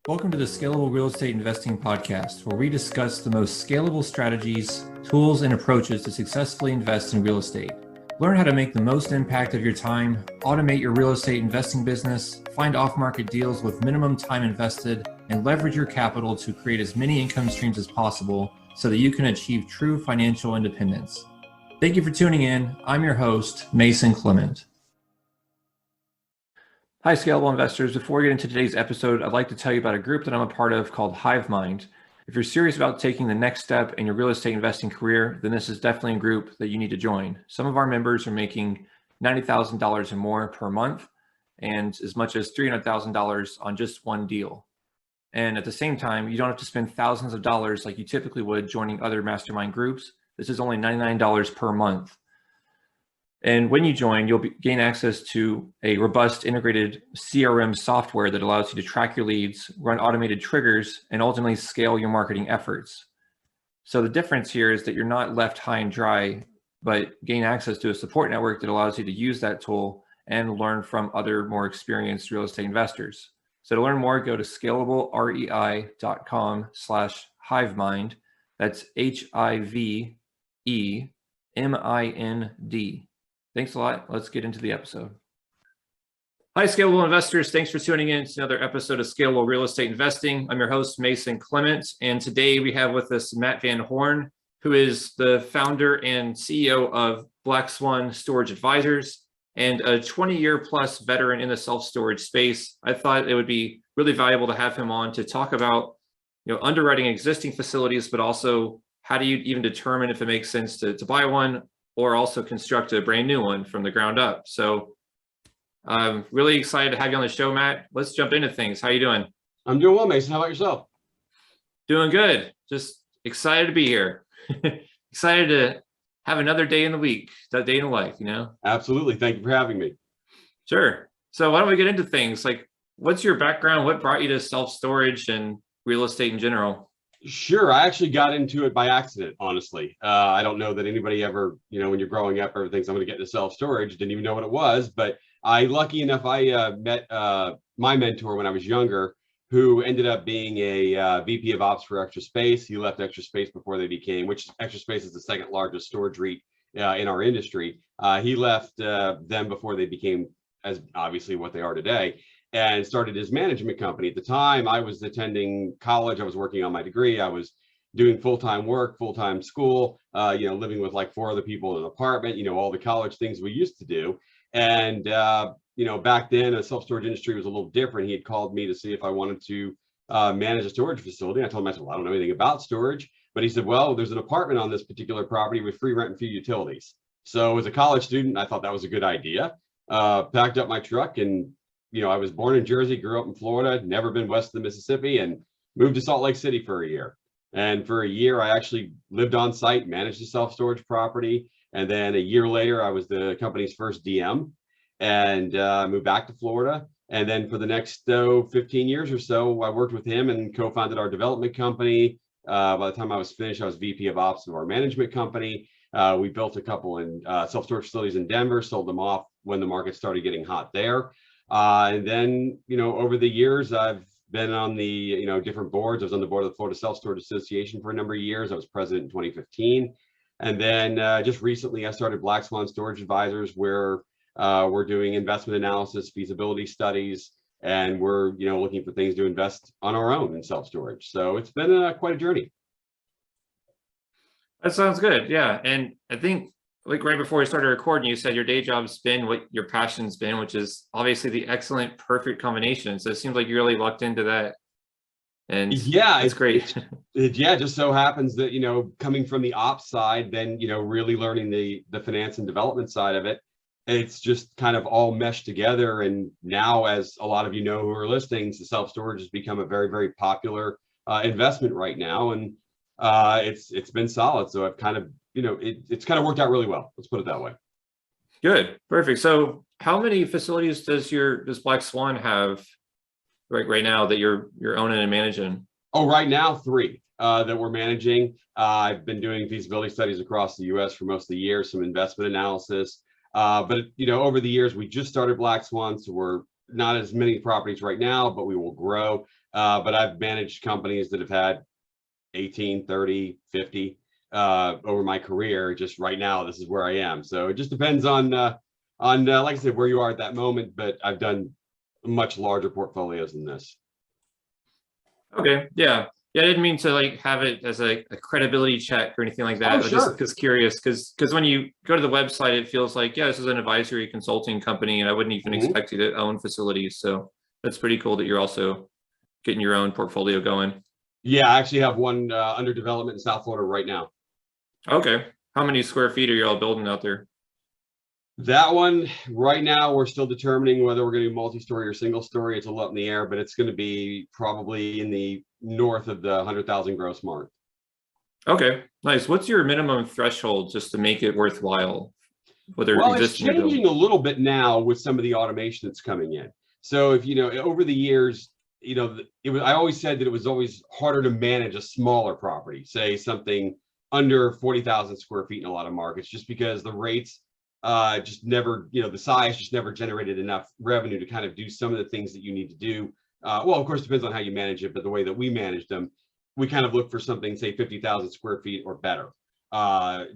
Welcome to the Scalable Real Estate Investing Podcast, where we discuss the most scalable strategies, tools, and approaches to successfully invest in real estate. Learn how to make the most impact of your time, automate your real estate investing business, find off-market deals with minimum time invested, and leverage your capital to create as many income streams as possible so that you can achieve true financial independence. Thank you for tuning in. I'm your host, Mason Clement. Hi, Scalable Investors. Before we get into today's episode, I'd like to tell you about a group that I'm a part of called HiveMind. If you're serious about taking the next step in your real estate investing career, then this is definitely a group that you need to join. Some of our members are making $90,000 or more per month and as much as $300,000 on just one deal. And at the same time, you don't have to spend thousands of dollars like you typically would joining other mastermind groups. This is only $99 per month. And when you join, you'll gain access to a robust integrated CRM software that allows you to track your leads, run automated triggers, and ultimately scale your marketing efforts. So the difference here is that you're not left high and dry, but gain access to a support network that allows you to use that tool and learn from other more experienced real estate investors. So to learn more, go to scalablerei.com/HiveMind. That's HIVEMIND. Thanks a lot. Let's get into the episode. Hi, Scalable Investors. Thanks for tuning in to another episode of Scalable Real Estate Investing. I'm your host, Mason Clement, and today we have with us Matt Van Horn, who is the founder and CEO of Black Swan Storage Advisors and a 20-year plus veteran in the self-storage space. I thought it would be really valuable to have him on to talk about, underwriting existing facilities, but also how do you even determine if it makes sense to buy one or also construct a brand new one from the ground up. So I'm really excited to have you on the show, Matt. Let's jump into things. How you doing? I'm doing well, Mason. How about yourself? Doing good. Just excited to be here. Excited to have another day in the week, that day in the life, Absolutely. Thank you for having me. Sure. So why don't we get into things? Like, what's your background? What brought you to self-storage and real estate in general? Sure. I actually got into it by accident, honestly. I don't know that anybody ever, when you're growing up, ever thinks I'm going to get into self-storage. Didn't even know what it was. But lucky enough, I met my mentor when I was younger, who ended up being a VP of Ops for Extra Space. He left Extra Space before they became, which Extra Space is the second largest storage REIT in our industry. He left them before they became as obviously what they are today, and started his management company. At the time, I was attending college. I was working on my degree. I was doing full-time work, full-time school, living with like 4 other people in an apartment, all the college things we used to do. And, back then, the self-storage industry was a little different. He had called me to see if I wanted to manage a storage facility. I told him, I said, well, I don't know anything about storage. But he said, well, there's an apartment on this particular property with free rent and free utilities. So as a college student, I thought that was a good idea. Packed up my truck and I was born in Jersey, grew up in Florida, never been west of the Mississippi, and moved to Salt Lake City for a year. And for a year, I actually lived on site, managed a self-storage property. And then a year later, I was the company's first DM and moved back to Florida. And then for the next 15 years or so, I worked with him and co-founded our development company. By the time I was finished, I was VP of Ops of our management company. We built a couple in self-storage facilities in Denver, sold them off when the market started getting hot there. And then, over the years, I've been on the, different boards. I was on the board of the Florida Self-Storage Association for a number of years. I was president in 2015. And then just recently, I started Black Swan Storage Advisors, where we're doing investment analysis, feasibility studies, and we're, looking for things to invest on our own in self-storage. So it's been quite a journey. That sounds good. Yeah. And I think, like right before we started recording, you said your day job's been what your passion's been, which is obviously the excellent, perfect combination. So it seems like you really lucked into that. And yeah, it's great. It just so happens that, coming from the ops side, then, really learning the finance and development side of it, it's just kind of all meshed together. And now, as a lot of who are listening, the self-storage has become a very, very popular investment right now. And it's been solid. So I've kind of, it's kind of worked out really well. Let's put it that way. Good. Perfect. So how many facilities does Black Swan have right now that you're owning and managing? Oh, right now, 3 that we're managing. I've been doing feasibility studies across the US for most of the year, some investment analysis. But over the years, we just started Black Swan, so we're not as many properties right now, but we will grow. but I've managed companies that have had 18, 30, 50 over my career. Just right now, this is where I am. So it just depends on like I said, where you are at that moment, but I've done much larger portfolios than this. Okay, yeah. Yeah, I didn't mean to like have it as a credibility check or anything like that. Oh, I was sure. just curious because when you go to the website, it feels like, yeah, this is an advisory consulting company, and I wouldn't even expect you to own facilities. So that's pretty cool that you're also getting your own portfolio going. Yeah, I actually have one under development in South Florida right now. Okay. How many square feet are you all building out there? That one right now, we're still determining whether we're going to do multi-story or single story. It's a little up in the air, but it's going to be probably in the north of the 100,000 gross mark. Okay, nice. What's your minimum threshold just to make it worthwhile? Whether Well, it's existing or building? changing a little bit now with some of the automation that's coming in. So if you know, over the years, you know, I always said that it was always harder to manage a smaller property, say something under 40,000 square feet in a lot of markets, just because the rates just never, you know, the size just never generated enough revenue to kind of do some of the things that you need to do. Well, of course, it depends on how you manage it, but the way that we manage them, we kind of look for something, say 50,000 square feet or better,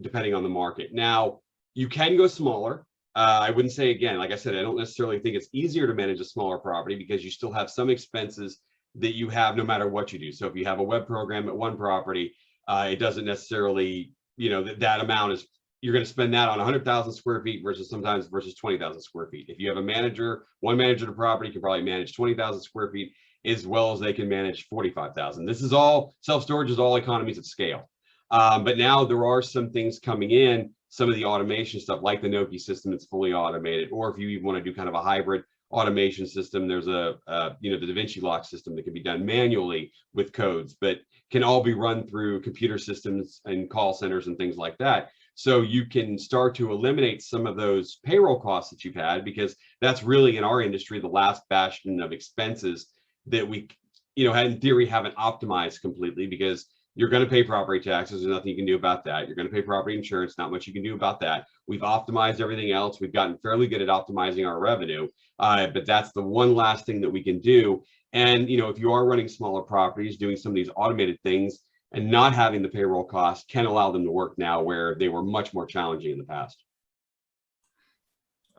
depending on the market. Now, you can go smaller. I wouldn't say, again, like I said, I don't necessarily think it's easier to manage a smaller property because you still have some expenses that you have no matter what you do. So if you have a web program at one property, it doesn't necessarily, you know, that amount is, you're going to spend that on 100,000 square feet versus 20,000 square feet. If you have a manager, one manager to property can probably manage 20,000 square feet as well as they can manage 45,000. This is all, self-storage is all economies of scale. But now there are some things coming in, some of the automation stuff like the Noki system that's fully automated, or if you even want to do kind of a hybrid automation system, there's a you know, the Da Vinci lock system that can be done manually with codes, but can all be run through computer systems and call centers and things like that. So you can start to eliminate some of those payroll costs that you've had, because that's really in our industry the last bastion of expenses that we, you know, in theory haven't optimized completely, because you're going to pay property taxes. There's nothing you can do about that. You're going to pay property insurance. Not much you can do about that. We've optimized everything else. We've gotten fairly good at optimizing our revenue, but that's the one last thing that we can do. And, you know, if you are running smaller properties, doing some of these automated things and not having the payroll costs can allow them to work now where they were much more challenging in the past.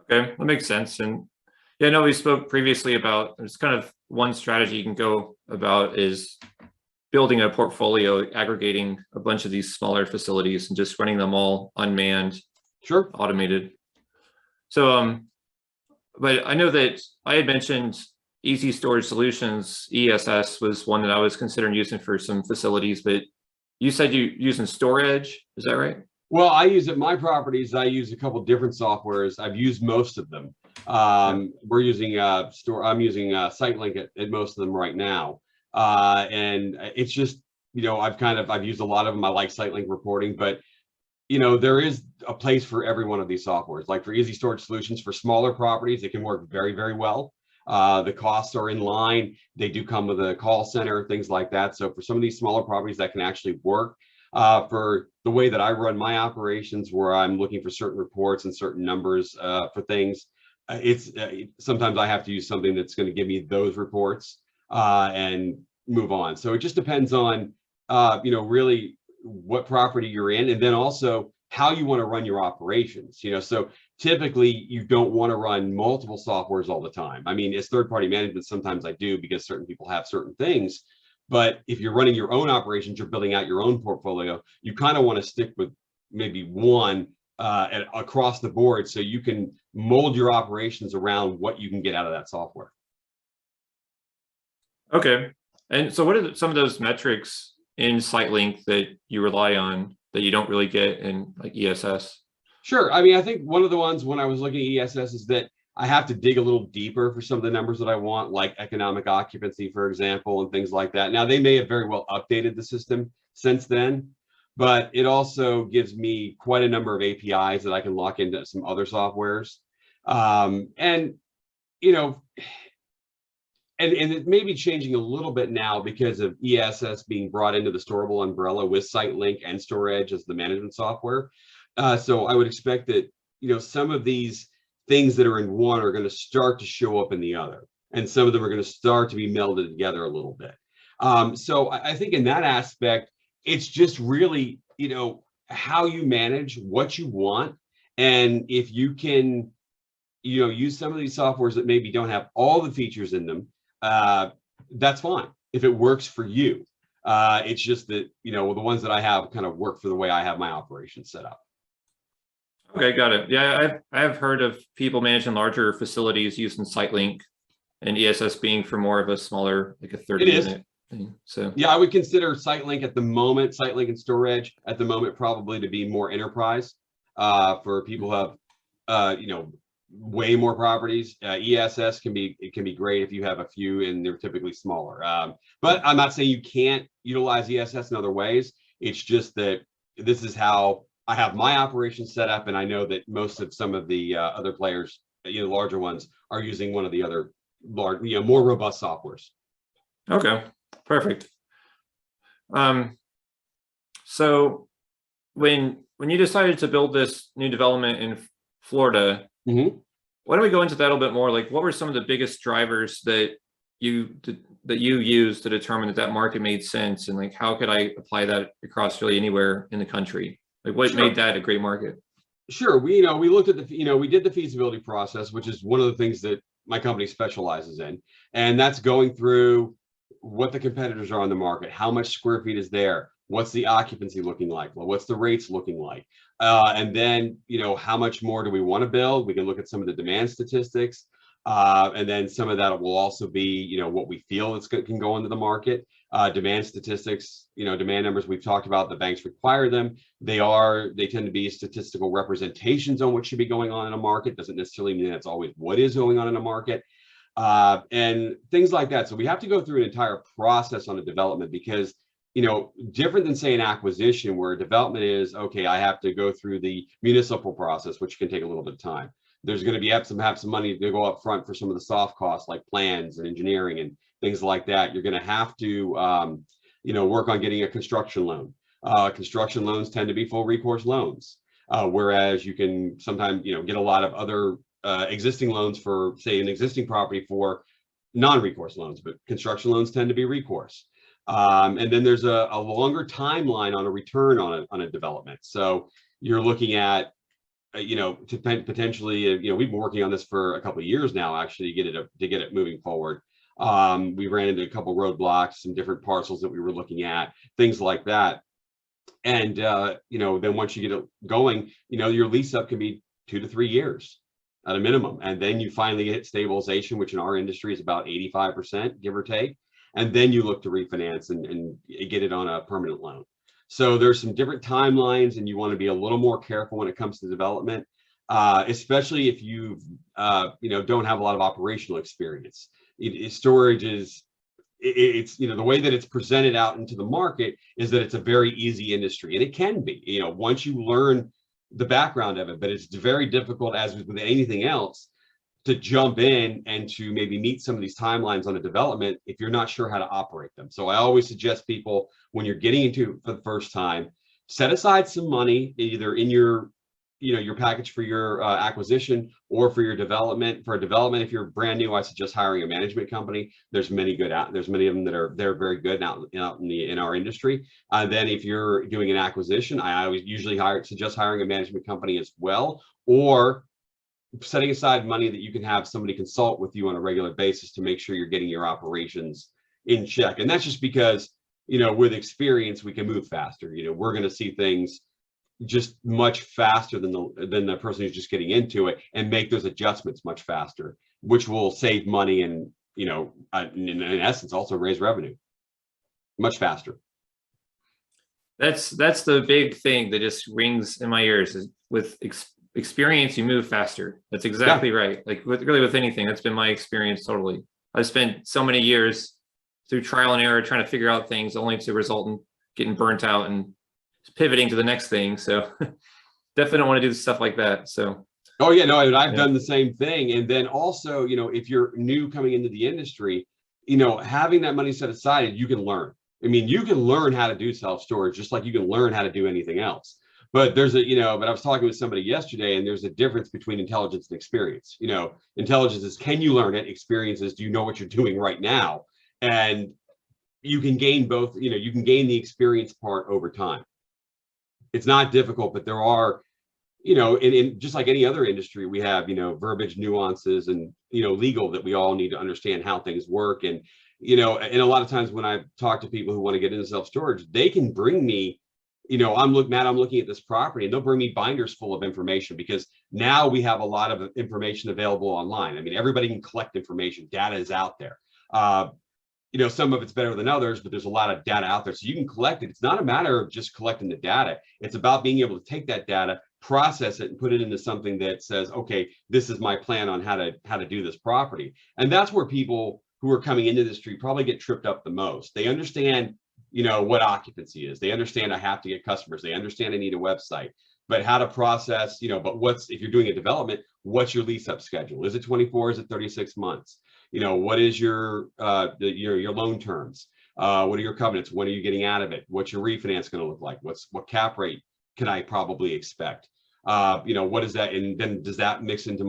Okay, that makes sense. And yeah, I know we spoke previously about, there's kind of one strategy you can go about is building a portfolio, aggregating a bunch of these smaller facilities and just running them all unmanned, Sure. automated. So, but I know that I had mentioned Easy Storage Solutions, ESS was one that I was considering using for some facilities, but you said you using Storage, is that right? Well, I use at my properties, I use a couple different softwares. I've used most of them. We're using I'm using Sitelink at most of them right now. And it's just, you know, I've used a lot of them. I like Sitelink reporting, but you know, there is a place for every one of these softwares. Like for Easy Storage Solutions, for smaller properties, it can work very, very well. The costs are in line. They do come with a call center, things like that. So for some of these smaller properties, that can actually work. For the way that I run my operations, where I'm looking for certain reports and certain numbers for things, sometimes I have to use something that's going to give me those reports and move on. So it just depends on, you know, really what property you're in, and then also how you want to run your operations. You know, so typically you don't want to run multiple softwares all the time. I mean, as third-party management, sometimes I do because certain people have certain things. But if you're running your own operations, you're building out your own portfolio, you kind of want to stick with maybe one across the board, so you can mold your operations around what you can get out of that software. Okay. And so what are some of those metrics in Sitelink that you rely on that you don't really get in like ESS? Sure. I mean, I think one of the ones when I was looking at ESS is that I have to dig a little deeper for some of the numbers that I want, like economic occupancy, for example, and things like that. Now, they may have very well updated the system since then, but it also gives me quite a number of APIs that I can lock into some other softwares. And, you know, and it may be changing a little bit now because of ESS being brought into the Storable umbrella with Sitelink and Storage as the management software. So I would expect that, you know, some of these things that are in one are going to start to show up in the other. and some of them are going to start to be melded together a little bit. So I think in that aspect, it's just really, how you manage what you want. And if you can, use some of these softwares that maybe don't have all the features in them, that's fine if it works for you. It's just that, the ones that I have kind of work for the way I have my operations set up. Okay, got it. Yeah, I've heard of people managing larger facilities using Sitelink, and ESS being for more of a smaller, like a 30-unit thing. So yeah, I would consider Sitelink at the moment, Sitelink and Storage at the moment, probably to be more enterprise for people who have, way more properties. ESS can be great if you have a few, and they're typically smaller. But I'm not saying you can't utilize ESS in other ways. It's just that this is how I have my operations set up, and I know that most of some of the other players, larger ones, are using one of the other large, more robust softwares. okay, perfect. So when you decided to build this new development in Florida, why don't we go into that a little bit more? Like, what were some of the biggest drivers that you used to determine that market made sense, and like, how could I apply that across really anywhere in the country? Like, what made that a great market? Sure. We looked at we did the feasibility process, which is one of the things that my company specializes in. And that's going through what the competitors are on the market, how much square feet is there, what's the occupancy looking like, well, what's the rates looking like, and then how much more do we want to build. We can look at some of the demand statistics, and then some of that will also be what we feel can go into the market. Demand statistics, demand numbers we've talked about, the banks require them. They tend to be statistical representations on what should be going on in a market. Doesn't necessarily mean that's always what is going on in a market, and things like that. So we have to go through an entire process on a development, because different than, say, an acquisition, where a development is, okay, I have to go through the municipal process, which can take a little bit of time. There's going to be have some money to go up front for some of the soft costs like plans and engineering and things like that. You're going to have to, work on getting a construction loan. Construction loans tend to be full recourse loans, whereas you can sometimes, get a lot of other existing loans for, say, an existing property for non-recourse loans, but construction loans tend to be recourse. And then there's a longer timeline on a return on a development. So you're looking at, to potentially, we've been working on this for a couple of years now, actually, to get it moving forward. We ran into a couple of roadblocks, some different parcels that we were looking at, things like that. And, then once you get it going, your lease up can be 2 to 3 years at a minimum. And then you finally hit stabilization, which in our industry is about 85%, give or take. And then you look to refinance and get it on a permanent loan. So there's some different timelines, and you want to be a little more careful when it comes to development, especially if you don't have a lot of operational experience. Storage is, it's the way that it's presented out into the market is that it's a very easy industry, and it can be, once you learn the background of it, but it's very difficult, as with anything else, to jump in and to maybe meet some of these timelines on a development if you're not sure how to operate them. So I always suggest people, when you're getting into it for the first time, set aside some money, either in your package for your acquisition or for your development. For a development, if you're brand new, I suggest hiring a management company. There's many of them that they're very good out in our industry. Then if you're doing an acquisition, I always usually suggest hiring a management company as well, or setting aside money that you can have somebody consult with you on a regular basis to make sure you're getting your operations in check. And that's just because, with experience, we can move faster. We're going to see things just much faster than the person who's just getting into it, and make those adjustments much faster, which will save money and, in essence, also raise revenue much faster. That's the big thing that just rings in my ears, is with experience, you move faster. That's exactly right. Like with anything, that's been my experience totally. I've spent so many years through trial and error trying to figure out things, only to result in getting burnt out and pivoting to the next thing. So definitely don't want to do stuff like that. So oh yeah, no, I've done the same thing. And then also, if you're new coming into the industry, having that money set aside, you can learn. I mean, you can learn how to do self-storage just like you can learn how to do anything else. But there's a, but I was talking with somebody yesterday, and there's a difference between intelligence and experience. Intelligence is, can you learn it? Experience is, do you know what you're doing right now? And you can gain both, you can gain the experience part over time. It's not difficult, but there are, in just like any other industry, we have, verbiage nuances and, legal that we all need to understand how things work. And, and a lot of times when I talk to people who want to get into self-storage, they can bring me, I'm looking at this property, and they'll bring me binders full of information, because now we have a lot of information available online. I mean, everybody can collect information. Data is out there. Some of it's better than others, but there's a lot of data out there. So you can collect it. It's not a matter of just collecting the data. It's about being able to take that data, process it, and put it into something that says, okay, this is my plan on how to do this property. And that's where people who are coming into the street probably get tripped up the most. They understand, what occupancy is. They understand I have to get customers. They understand I need a website, but how to process, but if you're doing a development, what's your lease up schedule? Is it 24? Is it 36 months? What is your loan terms? What are your covenants? What are you getting out of it? What's your refinance going to look like? What cap rate can I probably expect? What is that? And then does that mix into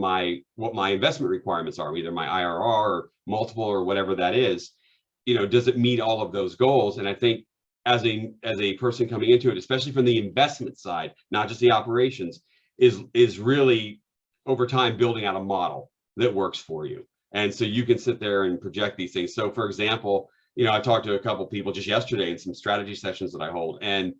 what my investment requirements are, either my IRR or multiple or whatever that is? Does it meet all of those goals? And I think as a person coming into it, especially from the investment side, not just the operations, is really over time building out a model that works for you. And so you can sit there and project these things. So for example, I talked to a couple of people just yesterday in some strategy sessions that I hold, and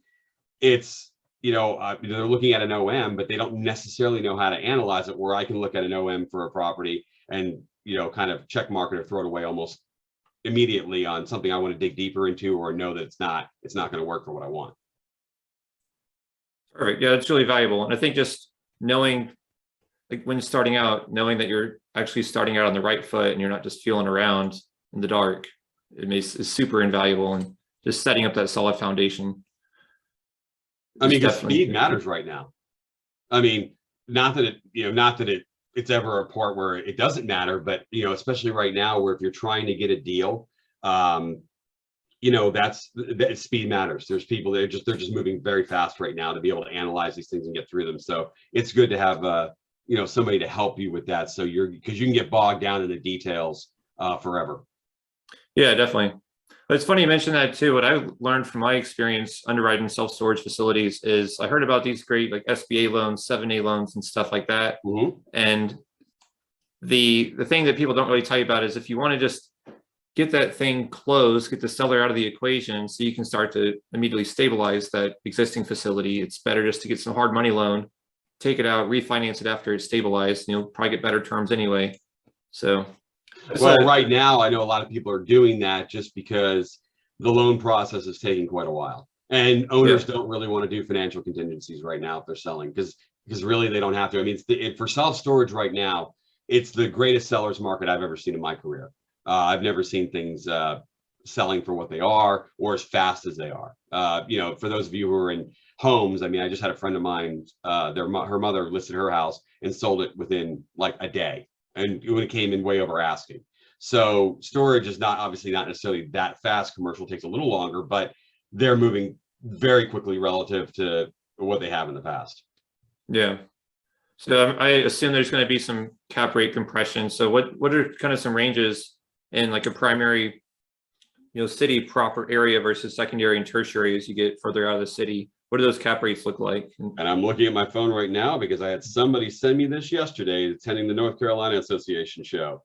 it's, they're looking at an OM, but they don't necessarily know how to analyze it, where I can look at an OM for a property and, kind of check mark it or throw it away almost immediately on something I want to dig deeper into, or know that it's not going to work for what I want. Perfect. Yeah, it's really valuable. And I think just knowing, like when starting out, knowing that you're actually starting out on the right foot and you're not just feeling around in the dark, is super invaluable, and just setting up that solid foundation. I mean, because speed matters right now. I mean, not that it's ever a part where it doesn't matter, but especially right now, where if you're trying to get a deal, that speed matters. There's people that they're just moving very fast right now to be able to analyze these things and get through them. So it's good to have somebody to help you with that. So because you can get bogged down in the details forever. Yeah, definitely. But it's funny you mentioned that too. What I learned from my experience underwriting self-storage facilities is I heard about these great like SBA loans, 7A loans and stuff like that. Mm-hmm. And the thing that people don't really tell you about is if you want to just get that thing closed, get the seller out of the equation so you can start to immediately stabilize that existing facility, it's better just to get some hard money loan, take it out, refinance it after it's stabilized, and you'll probably get better terms anyway. So right now, I know a lot of people are doing that just because the loan process is taking quite a while, and owners don't really want to do financial contingencies right now if they're selling, because really they don't have to. I mean, for self-storage right now, it's the greatest seller's market I've ever seen in my career. I've never seen things selling for what they are or as fast as they are. For those of you who are in homes, I mean, I just had a friend of mine, her mother listed her house and sold it within like a day, and when it came in way over asking. So storage is obviously not necessarily that fast. Commercial takes a little longer, but they're moving very quickly relative to what they have in the past. Yeah. So I assume there's going to be some cap rate compression. So what are kind of some ranges in like a primary, city proper area versus secondary and tertiary as you get further out of the city? What do those cap rates look like? And I'm looking at my phone right now because I had somebody send me this yesterday attending the North Carolina Association show,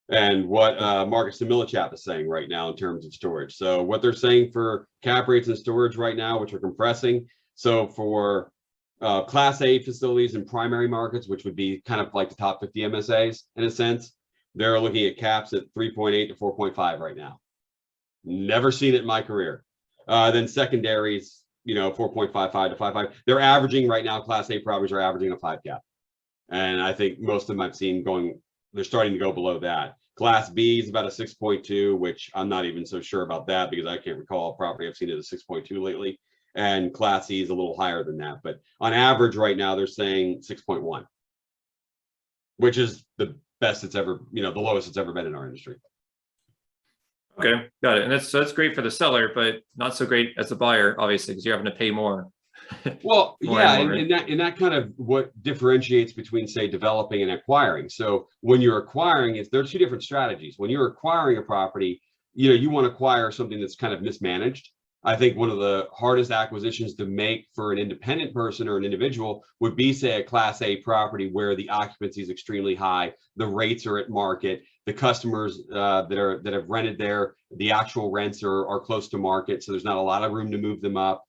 and what Marcus Similichat is saying right now in terms of storage. So what they're saying for cap rates and storage right now, which are compressing. So for Class A facilities in primary markets, which would be kind of like the top 50 MSAs in a sense, they're looking at caps at 3.8 to 4.5 right now. Never seen it in my career. Then secondaries, 4.55 to 5.5. They're averaging right now, Class A properties are averaging a 5 cap. And I think most of them I've seen they're starting to go below that. Class B is about a 6.2, which I'm not even so sure about that because I can't recall a property I've seen at a 6.2 lately. And Class C is a little higher than that. But on average right now, they're saying 6.1, which is the best it's ever, the lowest it's ever been in our industry. Okay, got it. And that's great for the seller, but not so great as the buyer, obviously, because you're having to pay more. Well, more yeah, and more. and that kind of what differentiates between, say, developing and acquiring. So when you're acquiring, there are two different strategies. When you're acquiring a property, you want to acquire something that's kind of mismanaged. I think one of the hardest acquisitions to make for an independent person or an individual would be, say, a Class A property where the occupancy is extremely high, the rates are at market, the customers that have rented there, the actual rents are close to market, so there's not a lot of room to move them up.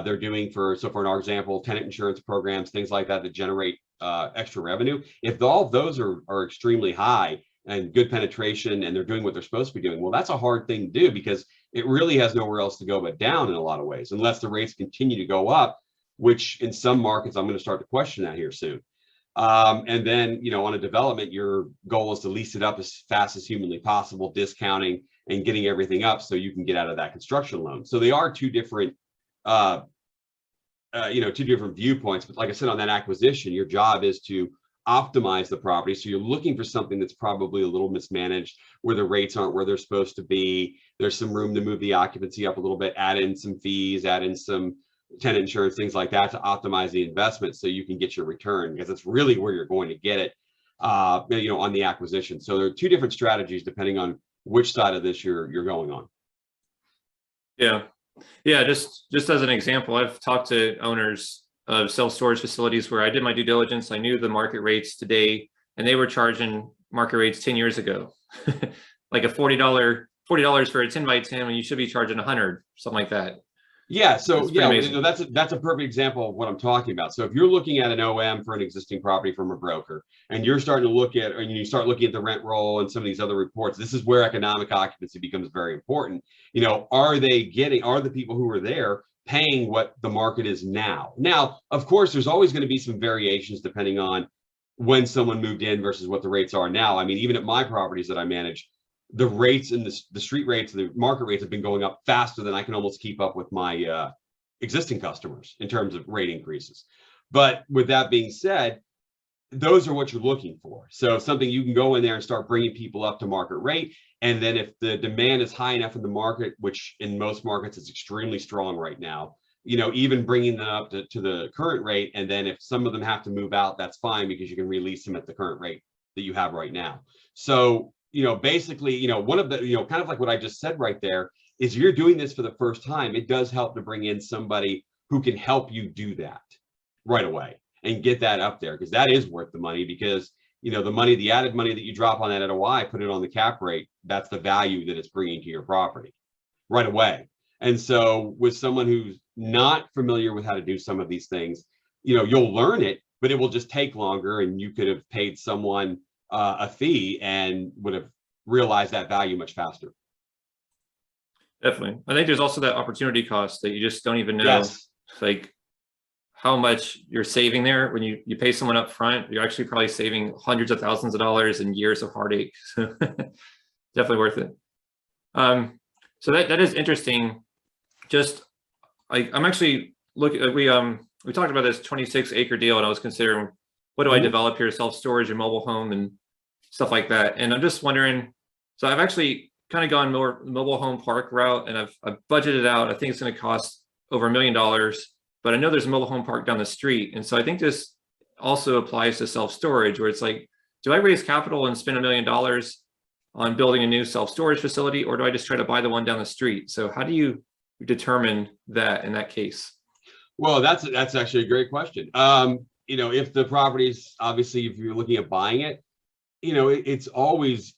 They're doing for our example, tenant insurance programs, things like that generate extra revenue. If all of those are extremely high and good penetration and they're doing what they're supposed to be doing, well, that's a hard thing to do because it really has nowhere else to go but down in a lot of ways, unless the rates continue to go up, which in some markets, I'm going to start to question that here soon. And then, on a development, your goal is to lease it up as fast as humanly possible, discounting and getting everything up so you can get out of that construction loan. So they are two different two different viewpoints. But like I said, on that acquisition, your job is to optimize the property. So you're looking for something that's probably a little mismanaged, where the rates aren't where they're supposed to be. There's some room to move the occupancy up a little bit, add in some fees, add in some tenant insurance, things like that to optimize the investment so you can get your return, because it's really where you're going to get it, on the acquisition. So there are two different strategies depending on which side of this you're going on. Yeah, just as an example, I've talked to owners of self-storage facilities where I did my due diligence. I knew the market rates today, and they were charging market rates 10 years ago, like a $40 for a 10 by 10 when you should be charging 100, something like that. Yeah, so yeah, that's a perfect example of what I'm talking about. So if you're looking at an OM for an existing property from a broker, and you're starting to look at, and you start looking at the rent roll and some of these other reports, this is where economic occupancy becomes very important. Are the people who are there paying what the market is now? Now, of course, there's always going to be some variations depending on when someone moved in versus what the rates are now. I mean, even at my properties that I manage, the rates and the street rates, the market rates have been going up faster than I can almost keep up with my existing customers in terms of rate increases. But with that being said, those are what you're looking for. So something you can go in there and start bringing people up to market rate. And then if the demand is high enough in the market, which in most markets is extremely strong right now, even bringing them up to the current rate. And then if some of them have to move out, that's fine, because you can release them at the current rate that you have right now. So basically, one of the, kind of like what I just said right there, is you're doing this for the first time. It does help to bring in somebody who can help you do that right away and get that up there, because that is worth the money. Because, the added money that you drop on that NOI, put it on the cap rate, that's the value that it's bringing to your property right away. And so with someone who's not familiar with how to do some of these things, you'll learn it, but it will just take longer, and you could have paid someone a fee and would have realized that value much faster. Definitely. I think there's also that opportunity cost that you just don't even know. Yes. Like how much you're saving there when you pay someone up front. You're actually probably saving hundreds of thousands of dollars and years of heartache. So definitely worth it. So that is interesting. Just I'm actually looking. We talked about this 26-acre deal, and I was considering, what do I develop here? Self-storage and mobile home and stuff like that. And I'm just wondering, so I've actually kind of gone more mobile home park route, and I've budgeted out. I think it's going to cost over $1 million, but I know there's a mobile home park down the street. And so I think this also applies to self-storage, where it's like, do I raise capital and spend $1 million on building a new self-storage facility, or do I just try to buy the one down the street? So how do you determine that in that case? Well, that's actually a great question. If the property's, obviously, if you're looking at buying it, it's always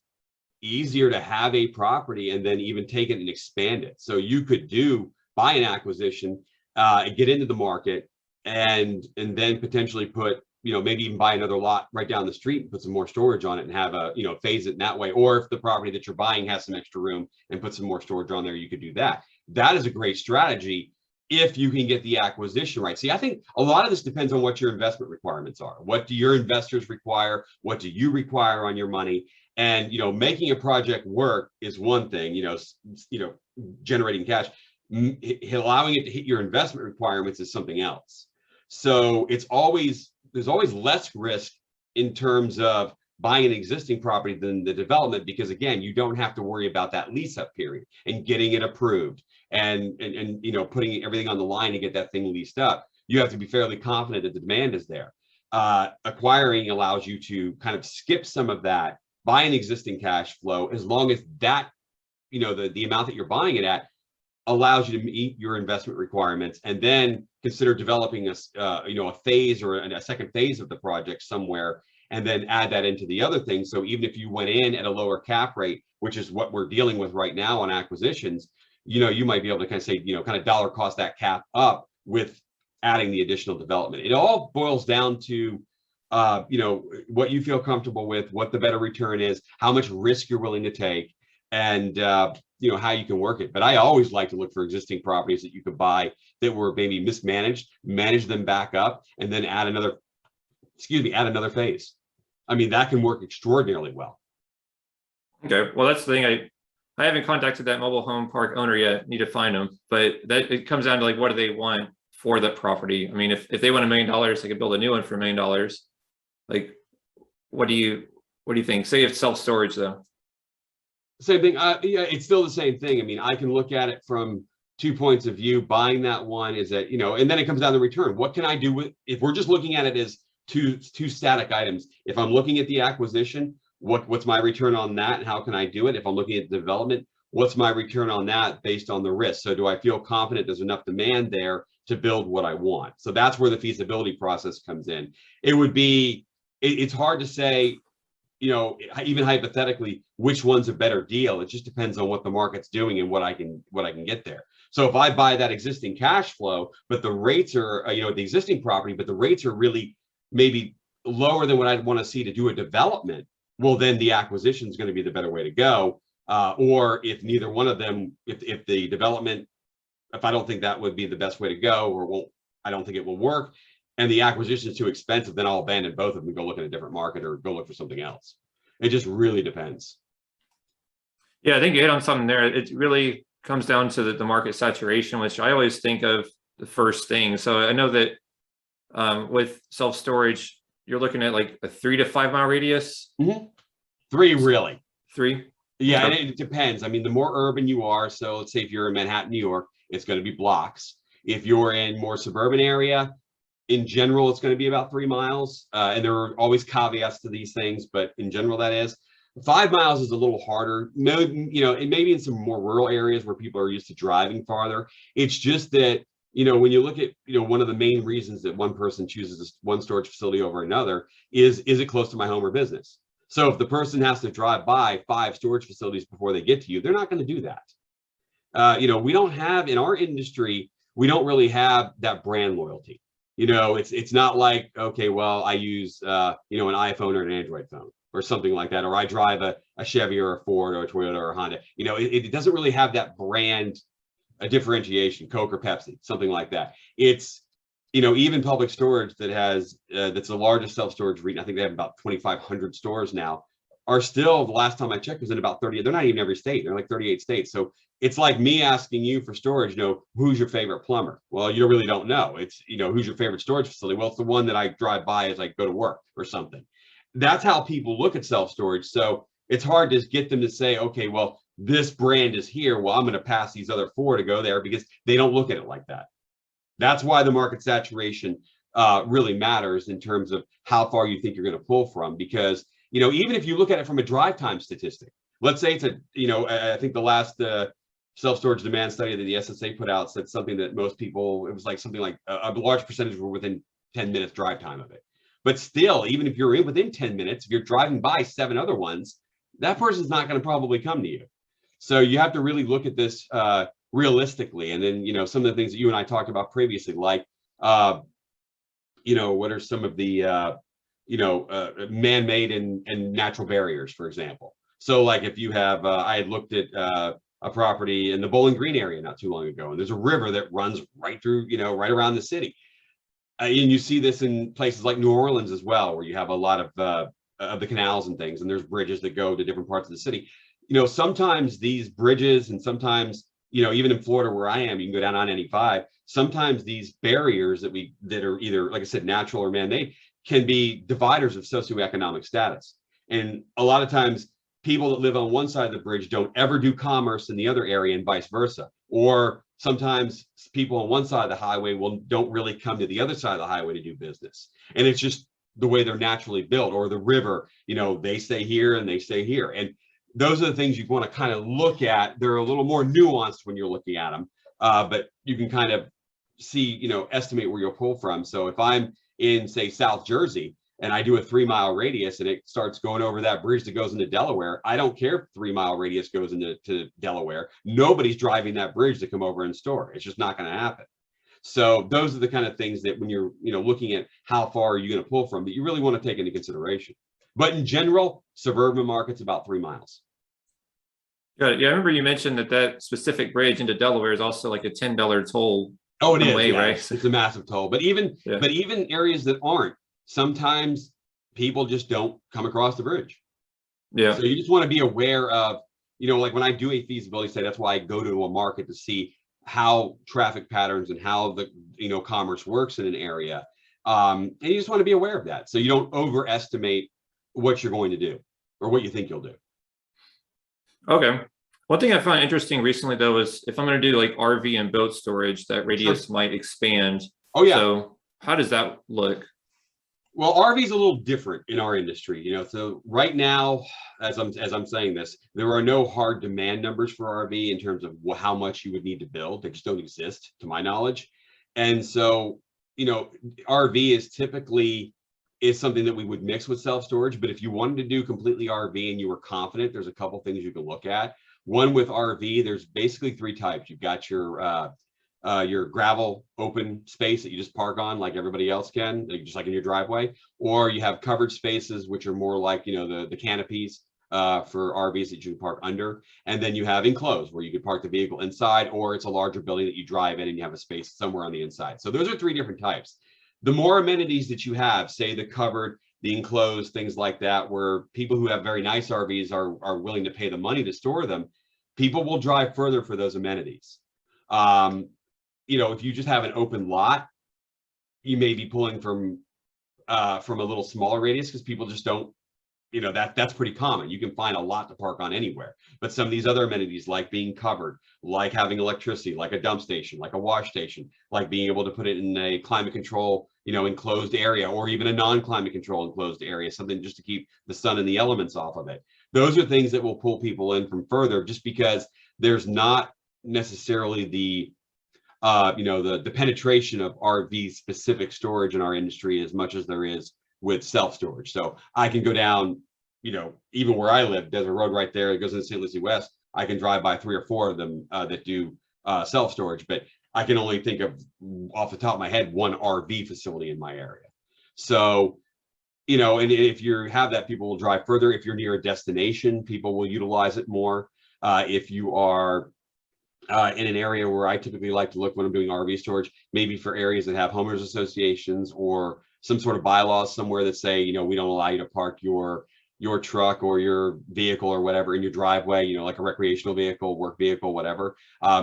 easier to have a property and then even take it and expand it. So you could buy an acquisition, get into the market, and then potentially put, maybe even buy another lot right down the street and put some more storage on it and have phase it in that way. Or if the property that you're buying has some extra room and put some more storage on there, you could do that. That is a great strategy if you can get the acquisition right. See, I think a lot of this depends on what your investment requirements are. What do your investors require? What do you require on your money? And, making a project work is one thing, generating cash, allowing it to hit your investment requirements is something else. So there's always less risk in terms of buying an existing property than the development, because again, you don't have to worry about that lease up period and getting it approved and putting everything on the line to get that thing leased up. you have to be fairly confident that the demand is there. Acquiring allows you to kind of skip some of that, buy an existing cash flow, as long as that, the amount that you're buying it at allows you to meet your investment requirements, and then consider developing a phase or a second phase of the project somewhere, and then add that into the other thing. So even if you went in at a lower cap rate, which is what we're dealing with right now on acquisitions, you might be able to kind of say, kind of dollar cost that cap up with adding the additional development. It all boils down to, what you feel comfortable with, what the better return is, how much risk you're willing to take, and how you can work it. But I always like to look for existing properties that you could buy that were maybe mismanaged, manage them back up, and then add another phase. I mean, that can work extraordinarily well. Okay, well, that's the thing. I haven't contacted that mobile home park owner yet. Need to find them, but that it comes down to, like, what do they want for that property? I mean, if they want $1 million, they could build a new one for $1 million. Like, what do you think? Say it's self-storage though. Same thing. Yeah, it's still the same thing. I mean, I can look at it from 2 points of view. Buying that one is that, and then it comes down to return. What can I do with, if we're just looking at it as two static items? If I'm looking at the acquisition, what's my return on that, and how can I do it? If I'm looking at development, what's my return on that based on the risk? So do I feel confident there's enough demand there to build what I want? So that's where the feasibility process comes in. It's hard to say, even hypothetically, which one's a better deal. It just depends on what the market's doing and what I can get there. So if I buy that existing cash flow, but the rates are, the existing property, but the rates are really maybe lower than what I'd want to see to do a development, well, then the acquisition is going to be the better way to go. Or if neither one of them, if the development, if I don't think that would be the best way to go, or I don't think it will work, and the acquisition is too expensive, then I'll abandon both of them and go look in a different market or go look for something else. It just really depends. Yeah, I think you hit on something there. It really comes down to the market saturation, which I always think of the first thing. So I know that with self-storage, you're looking at like a 3 to 5 mile radius. Mm-hmm. 3, really. 3. Yeah, Okay. and it depends. I mean, the more urban you are, so let's say if you're in Manhattan, New York, it's going to be blocks. If you're in more suburban area, in general, it's going to be about 3 miles. And there are always caveats to these things, but in general, that is. 5 miles is a little harder. No, it may be in some more rural areas where people are used to driving farther. It's just that, when you look at, one of the main reasons that one person chooses this one storage facility over another is it close to my home or business? So if the person has to drive by 5 storage facilities before they get to you, they're not going to do that. We don't have, in our industry, we don't really have that brand loyalty. It's not like, okay, well, I use, an iPhone or an Android phone or something like that, or I drive a Chevy or a Ford or a Toyota or a Honda. It doesn't really have that brand, a differentiation, Coke or Pepsi, something like that. It's, even Public Storage that has, that's the largest self-storage REIT, I think they have about 2,500 stores now, are still, the last time I checked, was in about 30, they're not even every state, they're like 38 states. So it's like me asking you for storage, who's your favorite plumber? Well, you really don't know. It's, who's your favorite storage facility? Well, it's the one that I drive by as I go to work or something. That's how people look at self-storage. So it's hard to get them to say, okay, well, this brand is here. Well, I'm going to pass these other 4 to go there, because they don't look at it like that. That's why the market saturation really matters in terms of how far you think you're going to pull from, because, even if you look at it from a drive time statistic, let's say it's I think the last self-storage demand study that the SSA put out said something that most people, it was like something like a large percentage were within 10 minutes drive time of it. But still, even if you're within 10 minutes, if you're driving by 7 other ones, that person's not going to probably come to you. So you have to really look at this realistically. And then, some of the things that you and I talked about previously, like, what are some of the, man-made and natural barriers, for example. So like if you have, I had looked at a property in the Bowling Green area not too long ago, and there's a river that runs right through, right around the city. And you see this in places like New Orleans as well, where you have a lot of the canals and things, and there's bridges that go to different parts of the city. Sometimes these bridges, and sometimes, even in Florida where I am, you can go down on 95. Sometimes these barriers that are either, like I said, natural or man-made, can be dividers of socioeconomic status. And a lot of times people that live on one side of the bridge don't ever do commerce in the other area, and vice versa. Or sometimes people on one side of the highway don't really come to the other side of the highway to do business. And it's just the way they're naturally built, or the river, they stay here and they stay here. And those are the things you want to kind of look at. They're a little more nuanced when you're looking at them, but you can kind of see, estimate where you'll pull from. So if I'm in, say, South Jersey, and I do a 3-mile radius and it starts going over that bridge that goes into Delaware, I don't care if 3-mile radius goes into Delaware. Nobody's driving that bridge to come over and store. It's just not going to happen. So those are the kind of things that when you're, looking at how far are you going to pull from, that you really want to take into consideration. But in general, suburban market's about 3 miles. Yeah, I remember you mentioned that specific bridge into Delaware is also like a $10 toll. Oh, it is, way, yeah. right? It's a massive toll. But even areas that aren't, sometimes people just don't come across the bridge. Yeah. So you just want to be aware of, like when I do a feasibility study, that's why I go to a market to see how traffic patterns and how the, commerce works in an area. And you just want to be aware of that. So you don't overestimate what you're going to do or what you think you'll do. Okay. One thing I found interesting recently, though, is if I'm going to do like RV and boat storage, that radius might expand. Oh, yeah. So how does that look? Well, RV is a little different in our industry, so right now, as I'm saying this, there are no hard demand numbers for RV in terms of how much you would need to build. They just don't exist to my knowledge. And so, RV is typically something that we would mix with self-storage. But if you wanted to do completely RV and you were confident, there's a couple things you can look at. One, with RV, there's basically 3 types. You've got your gravel open space that you just park on like everybody else can, just like in your driveway, or you have covered spaces, which are more like, the canopies for RVs that you can park under. And then you have enclosed, where you could park the vehicle inside, or it's a larger building that you drive in and you have a space somewhere on the inside. So those are 3 different types. The more amenities that you have, say the covered, the enclosed, things like that, where people who have very nice RVs are willing to pay the money to store them, people will drive further for those amenities. If you just have an open lot, you may be pulling from a little smaller radius, because people just don't, that's pretty common. You can find a lot to park on anywhere. But some of these other amenities, like being covered, like having electricity, like a dump station, like a wash station, like being able to put it in a climate control, enclosed area, or even a non-climate control enclosed area, something just to keep the sun and the elements off of it. Those are things that will pull people in from further, just because there's not necessarily the penetration of RV specific storage in our industry as much as there is with self-storage. So I can go down, even where I live, there's a road right there that goes into St. Lucie West. I can drive by 3 or 4 of them that do self-storage, but I can only think of, off the top of my head, 1 RV facility in my area. So, and if you have that, people will drive further. If you're near a destination, people will utilize it more. If you are in an area where I typically like to look when I'm doing RV storage, maybe for areas that have homeowners associations or some sort of bylaws somewhere that say, we don't allow you to park your truck or your vehicle or whatever in your driveway, like a recreational vehicle, work vehicle, whatever.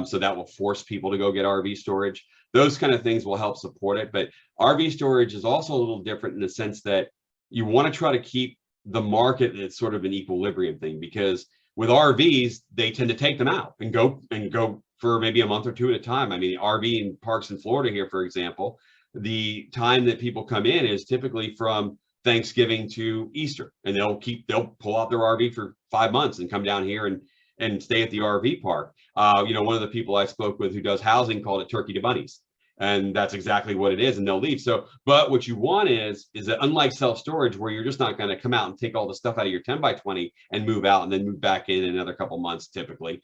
So that will force people to go get RV storage. Those kind of things will help support it. But RV storage is also a little different in the sense that you want to try to keep the market at sort of an equilibrium thing, because with RVs, they tend to take them out and go for maybe a month or 2 at a time. I mean, RV in parks in Florida here, for example, the time that people come in is typically from Thanksgiving to Easter, and they'll pull out their RV for 5 months and come down here and stay at the RV park. One of the people I spoke with who does housing called it turkey to bunnies. And that's exactly what it is, and they'll leave. So, but what you want is that, unlike self-storage, where you're just not going to come out and take all the stuff out of your 10 by 20 and move out and then move back in another couple months, typically.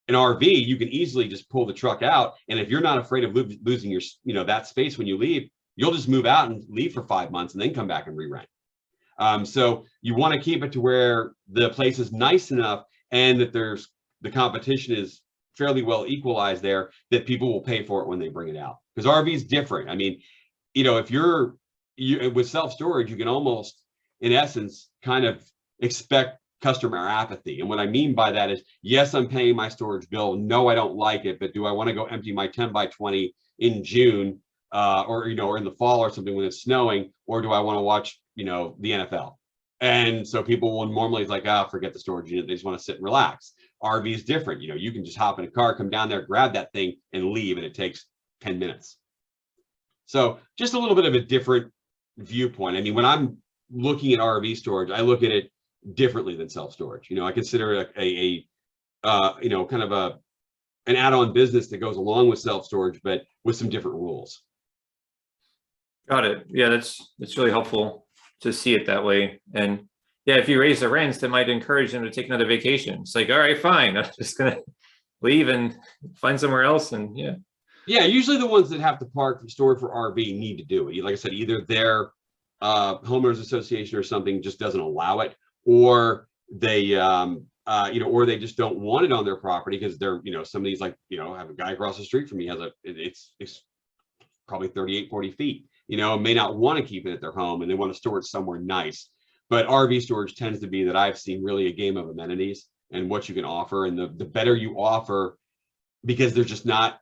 An RV, you can easily just pull the truck out, and if you're not afraid of losing your, that space when you leave, you'll just move out and leave for 5 months and then come back and re-rent. So you want to keep it to where the place is nice enough and that the competition is fairly well equalized there, that people will pay for it when they bring it out. Because RV is different. I mean, if you're with self-storage, you can almost, in essence, kind of expect customer apathy. And what I mean by that is, yes, I'm paying my storage bill. No, I don't like it, but do I want to go empty my 10 by 20 in June or in the fall or something when it's snowing, or do I want to watch, the NFL? And so people will normally like, forget the storage unit. They just want to sit and relax. RV is different. You know, you can just hop in a car, come down there, grab that thing and leave, and it takes 10 minutes. So just a little bit of a different viewpoint. I mean, when I'm looking at RV storage, I look at it differently than self-storage. You know, I consider it you know, kind of an add-on business that goes along with self-storage, but with some different rules. Got it. Yeah, that's really helpful to see it that way. And yeah, if you raise the rents, that might encourage them to take another vacation. It's like, all right, fine, I'm just gonna leave and find somewhere else. And yeah. Yeah, usually the ones that have to park for storage for RV need to do it. Like I said, either their homeowners association or something just doesn't allow it, or they you know, or they just don't want it on their property because they're, you know, some of these, like, you know, I have a guy across the street from me has it's probably 38, 40 feet, you know, may not want to keep it at their home and they want to store it somewhere nice. But RV storage tends to be, that I've seen, really a game of amenities and what you can offer. And the better you offer, because there's just not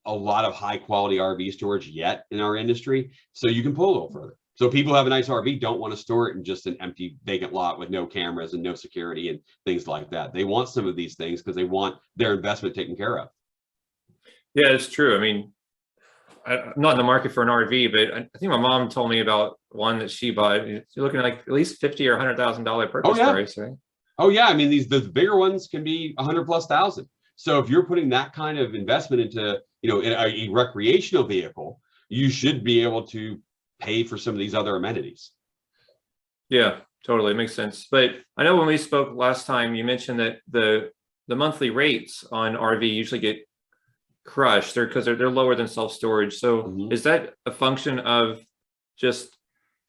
a lot of high quality RV storage yet in our industry. So you can pull a little further. So people who have a nice RV don't want to store it in just an empty vacant lot with no cameras and no security and things like that. They want some of these things because they want their investment taken care of. Yeah, it's true. I mean, I'm not in the market for an RV, but I think my mom told me about one that she bought. You're looking at like at least $50,000 or $100,000 purchase price, right? Oh yeah, I mean, the bigger ones can be 100,000+. So if you're putting that kind of investment into, you know, in a recreational vehicle, you should be able to pay for some of these other amenities. Yeah, totally, it makes sense. But I know when we spoke last time, you mentioned that the monthly rates on RV usually get crushed because they're lower than self-storage. So is that a function of just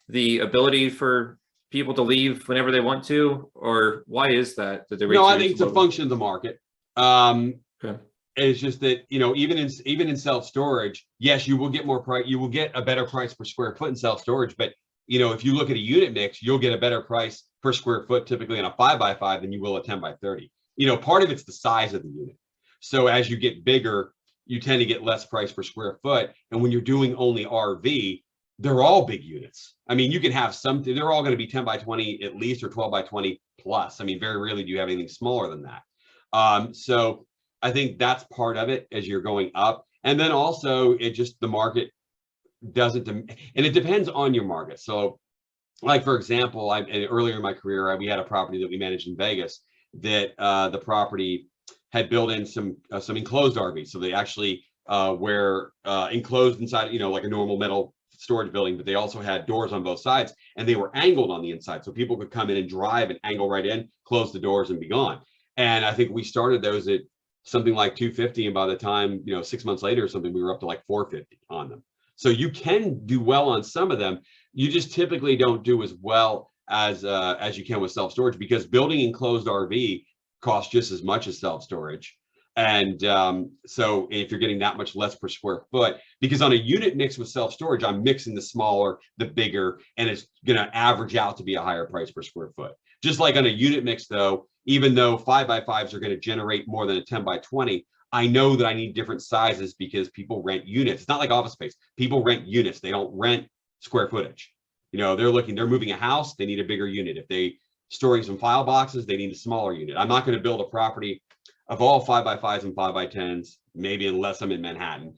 the ability for people to leave whenever they want to, or why is that the rates? No, I think it's a function of the market. Okay. It's just that, you know, even in self-storage, yes, you will get more price, you will get a better price per square foot in self-storage, but you know, if you look at a unit mix, you'll get a better price per square foot typically on a 5x5 than you will a 10x30. You know, part of it's the size of the unit. So as you get bigger, you tend to get less price per square foot. And when you're doing only RV, they're all big units. I mean, you can have some, they're all going to be 10x20 at least, or 12x20 plus. I mean, very rarely do you have anything smaller than that. So I think that's part of it as you're going up. And then also it just, the market doesn't, and it depends on your market. So like, for example, earlier in my career, we had a property that we managed in Vegas that the property had built in some enclosed RVs. So they actually were enclosed inside, you know, like a normal metal storage building, but they also had doors on both sides and they were angled on the inside. So people could come in and drive and angle right in, close the doors and be gone. And I think we started those at something like $250. And by the time, you know, 6 months later or something, we were up to like $450 on them. So you can do well on some of them. You just typically don't do as well as you can with self-storage, because building enclosed RV costs just as much as self-storage. And so if you're getting that much less per square foot, because on a unit mix with self-storage, I'm mixing the smaller, the bigger, and it's going to average out to be a higher price per square foot. Just like on a unit mix though, even though 5x5s are going to generate more than a 10x20, I know that I need different sizes because people rent units. It's not like office space. People rent units. They don't rent square footage. You know, they're moving a house, they need a bigger unit. If they storing some file boxes, they need a smaller unit. I'm not going to build a property of all 5x5s and 5x10s, maybe, unless I'm in Manhattan,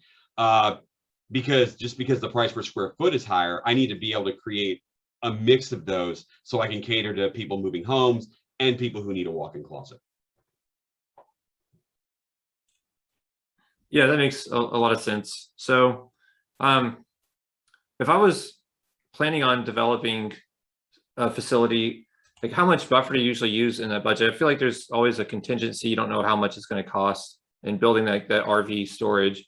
because the price per square foot is higher. I need to be able to create a mix of those so I can cater to people moving homes and people who need a walk-in closet. Yeah, that makes a lot of sense. So if I was planning on developing a facility, like how much buffer do you usually use in that budget? I feel like there's always a contingency. You don't know how much it's going to cost in building that RV storage.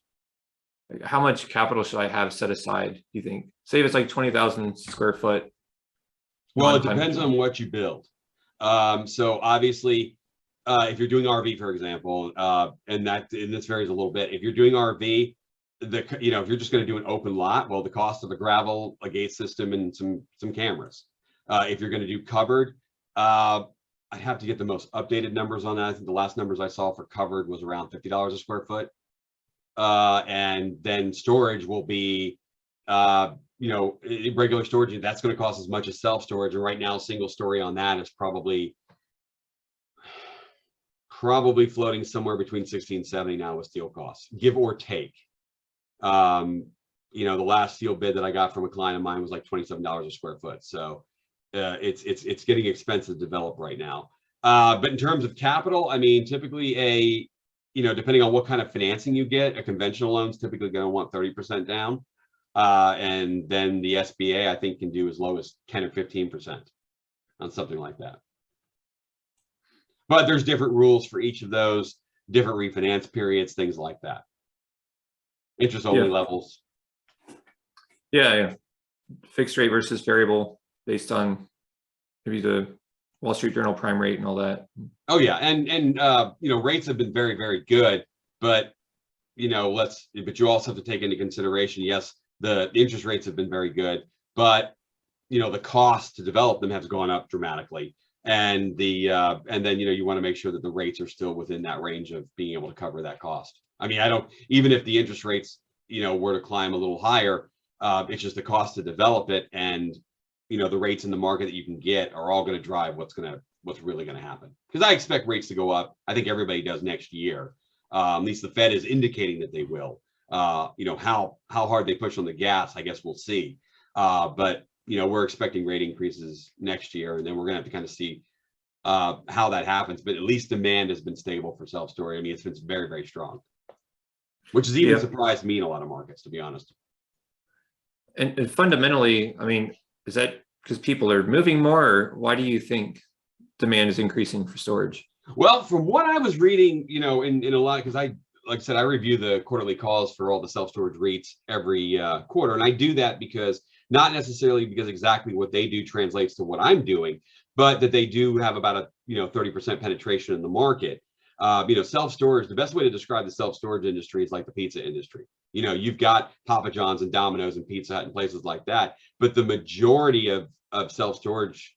Like, how much capital should I have set aside, do you think? Say if it's like 20,000 square foot. Well, it depends on what you build. So obviously, if you're doing RV, for example, and this varies a little bit. If you're doing RV, if you're just going to do an open lot, well, the cost of a gravel, a gate system, and some cameras. If you're going to do covered, I'd have to get the most updated numbers on that. I think the last numbers I saw for covered was around $50 a square foot. And then storage will be, regular storage, that's going to cost as much as self-storage. And right now, single story on that is probably probably floating somewhere between 60 and 70 now with steel costs, give or take. You know, the last steel bid that I got from a client of mine was like $27 a square foot. So it's getting expensive to develop right now. But in terms of capital, I mean, typically you know, depending on what kind of financing you get, a conventional loan's typically going to want 30% down. And then the SBA, I think, can do as low as 10 or 15% on something like that. But there's different rules for each of those, different refinance periods, things like that. Interest only levels. Yeah. Fixed rate versus variable based on maybe the Wall Street Journal prime rate and all that. Oh yeah, and you know, rates have been very, very good, but you know, but you also have to take into consideration, yes, the interest rates have been very good, but you know, the cost to develop them has gone up dramatically. And and then, you know, you want to make sure that the rates are still within that range of being able to cover that cost. I mean, even if the interest rates, you know, were to climb a little higher, it's just the cost to develop it, and you know, the rates in the market that you can get are all going to drive what's really going to happen. Because I expect rates to go up. I think everybody does next year. At least the Fed is indicating that they will. You know, how hard they push on the gas, I guess we'll see. But you know, we're expecting rate increases next year, and then we're going to have to kind of see how that happens. But at least demand has been stable for self-storage. I mean, it's been very, very strong, which has even surprised me in a lot of markets, to be honest. And fundamentally, I mean, is that because people are moving more, or why do you think demand is increasing for storage? Well, from what I was reading, you know, in a lot, because like I said, I review the quarterly calls for all the self-storage REITs every quarter. And I do that because not necessarily because exactly what they do translates to what I'm doing, but that they do have about a, you know, 30% penetration in the market. You know, self-storage, the best way to describe the self-storage industry is like the pizza industry. You know, you've got Papa John's and Domino's and Pizza Hut and places like that, but the majority of self-storage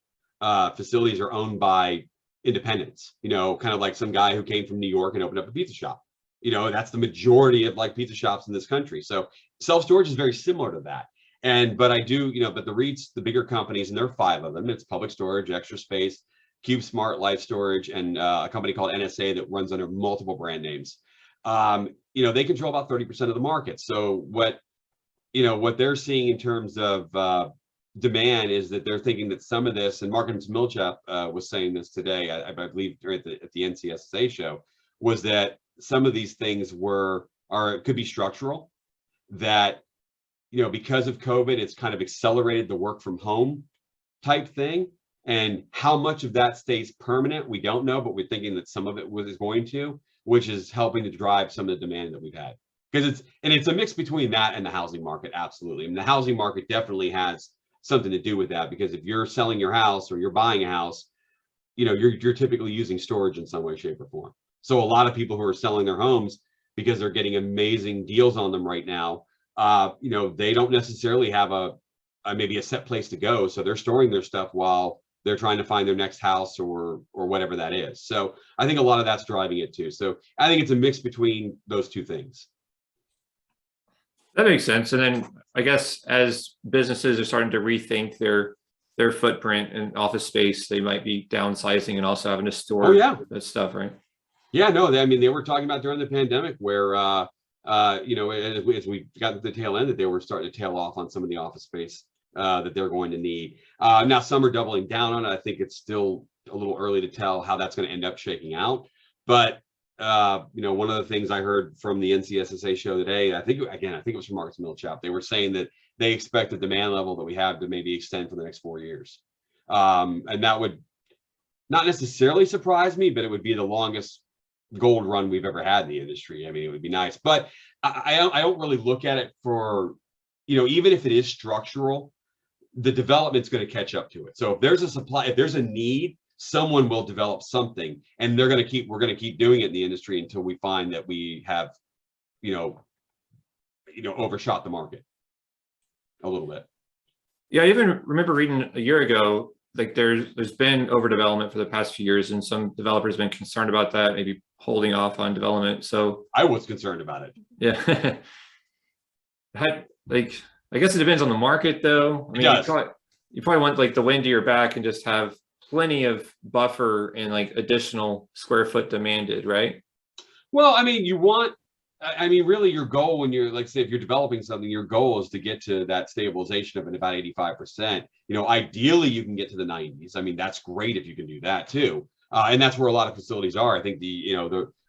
facilities are owned by independents, you know, kind of like some guy who came from New York and opened up a pizza shop. You know, that's the majority of like pizza shops in this country. So self-storage is very similar to that. But I do, you know, but the REITs, the bigger companies, and there are 5 of them. It's Public Storage, Extra Space, CubeSmart, Life Storage, and a company called NSA that runs under multiple brand names. You know, they control about 30% of the market. So what they're seeing in terms of demand is that they're thinking that some of this, and Marcus Millichap was saying this today, I believe at the NCSSA show, was that some of these things could be structural, that, you know, because of COVID, it's kind of accelerated the work from home type thing. And how much of that stays permanent, we don't know, but we're thinking that some of it is going to, which is helping to drive some of the demand that we've had. Because it's a mix between that and the housing market, absolutely. I mean, the housing market definitely has something to do with that, because if you're selling your house or you're buying a house, you know, you're typically using storage in some way, shape, or form. So a lot of people who are selling their homes because they're getting amazing deals on them right now, you know, they don't necessarily have maybe a set place to go, so they're storing their stuff while they're trying to find their next house or whatever that is. So I think a lot of that's driving it too. So I think it's a mix between those two things. That makes sense. And then I guess as businesses are starting to rethink their footprint and office space, they might be downsizing and also having to store that stuff, right? Yeah, no, I mean, they were talking about during the pandemic where, you know, as we got to the tail end, that they were starting to tail off on some of the office space that they're going to need. Now some are doubling down on it. I think it's still a little early to tell how that's going to end up shaking out. But you know, one of the things I heard from the NCSSA show today, I think it was from Marcus Millichap, they were saying that they expect the demand level that we have to maybe extend for the next 4 years. And that would not necessarily surprise me, but it would be the longest gold run we've ever had in the industry. I mean, it would be nice, but I don't really look at it for, you know, even if it is structural, the development's going to catch up to it. So if there's a supply, if there's a need, someone will develop something, and we're going to keep doing it in the industry until we find that we have, you know, overshot the market a little bit. Yeah, I even remember reading a year ago, like there's been overdevelopment for the past few years, and some developers have been concerned about that, maybe holding off on development. So I was concerned about it. Yeah. I guess it depends on the market, though. I mean, you probably want like the wind to your back and just have plenty of buffer and like additional square foot demanded, right? Well, I mean, really your goal when you're, like, say, if you're developing something, your goal is to get to that stabilization of about 85%. Ideally you can get to the 90s. I mean, that's great if you can do that too. And that's where a lot of facilities are. I think the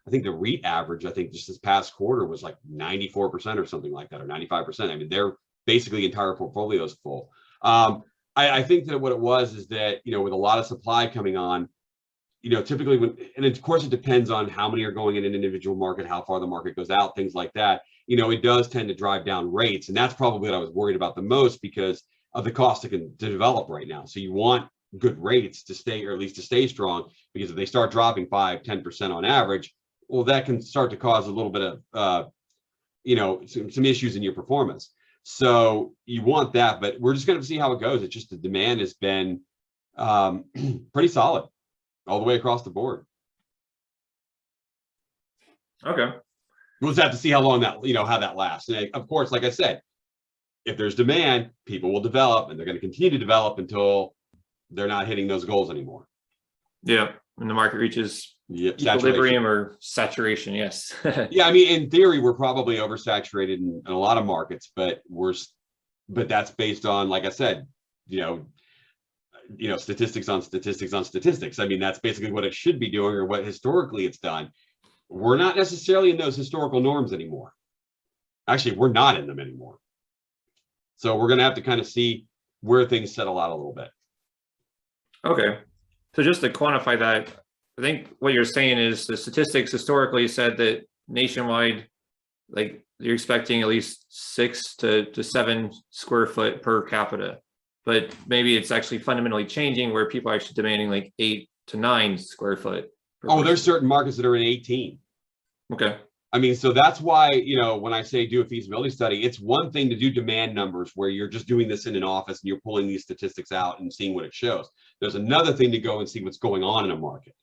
REIT average, I think just this past quarter was like 94% or something like that, or 95%. I mean, they're basically entire portfolio is full. I think that what it was is that, with a lot of supply coming on, typically and of course it depends on how many are going in an individual market, how far the market goes out, things like that. It does tend to drive down rates. And that's probably what I was worried about the most because of the cost to develop right now. So you want good rates to stay, or at least to stay strong, because if they start dropping 5-10% on average, well, that can start to cause a little bit of, some issues in your performance. So you want that, but we're just going to see how it goes. It's just the demand has been pretty solid all the way across the board. Okay. We'll just have to see how long that, how that lasts. And of course, like I said, if there's demand, people will develop, and they're going to continue to develop until they're not hitting those goals anymore. Yeah. When the market reaches equilibrium or saturation. Yes. Yeah. I mean, in theory, we're probably oversaturated in a lot of markets, but that's based on, like I said, statistics on statistics on statistics. I mean, that's basically what it should be doing, or what historically it's done. We're not necessarily in those historical norms anymore. Actually, we're not in them anymore. So we're going to have to kind of see where things settle out a little bit. Okay. So just to quantify that, I think what you're saying is the statistics historically said that nationwide, like, you're expecting at least 6 to 7 square foot per capita. But maybe it's actually fundamentally changing where people are actually demanding like 8 to 9 square foot. Oh, there's certain markets that are in 18. Okay. I mean, so that's why, when I say do a feasibility study, it's one thing to do demand numbers where you're just doing this in an office and you're pulling these statistics out and seeing what it shows. There's another thing to go and see what's going on in a market.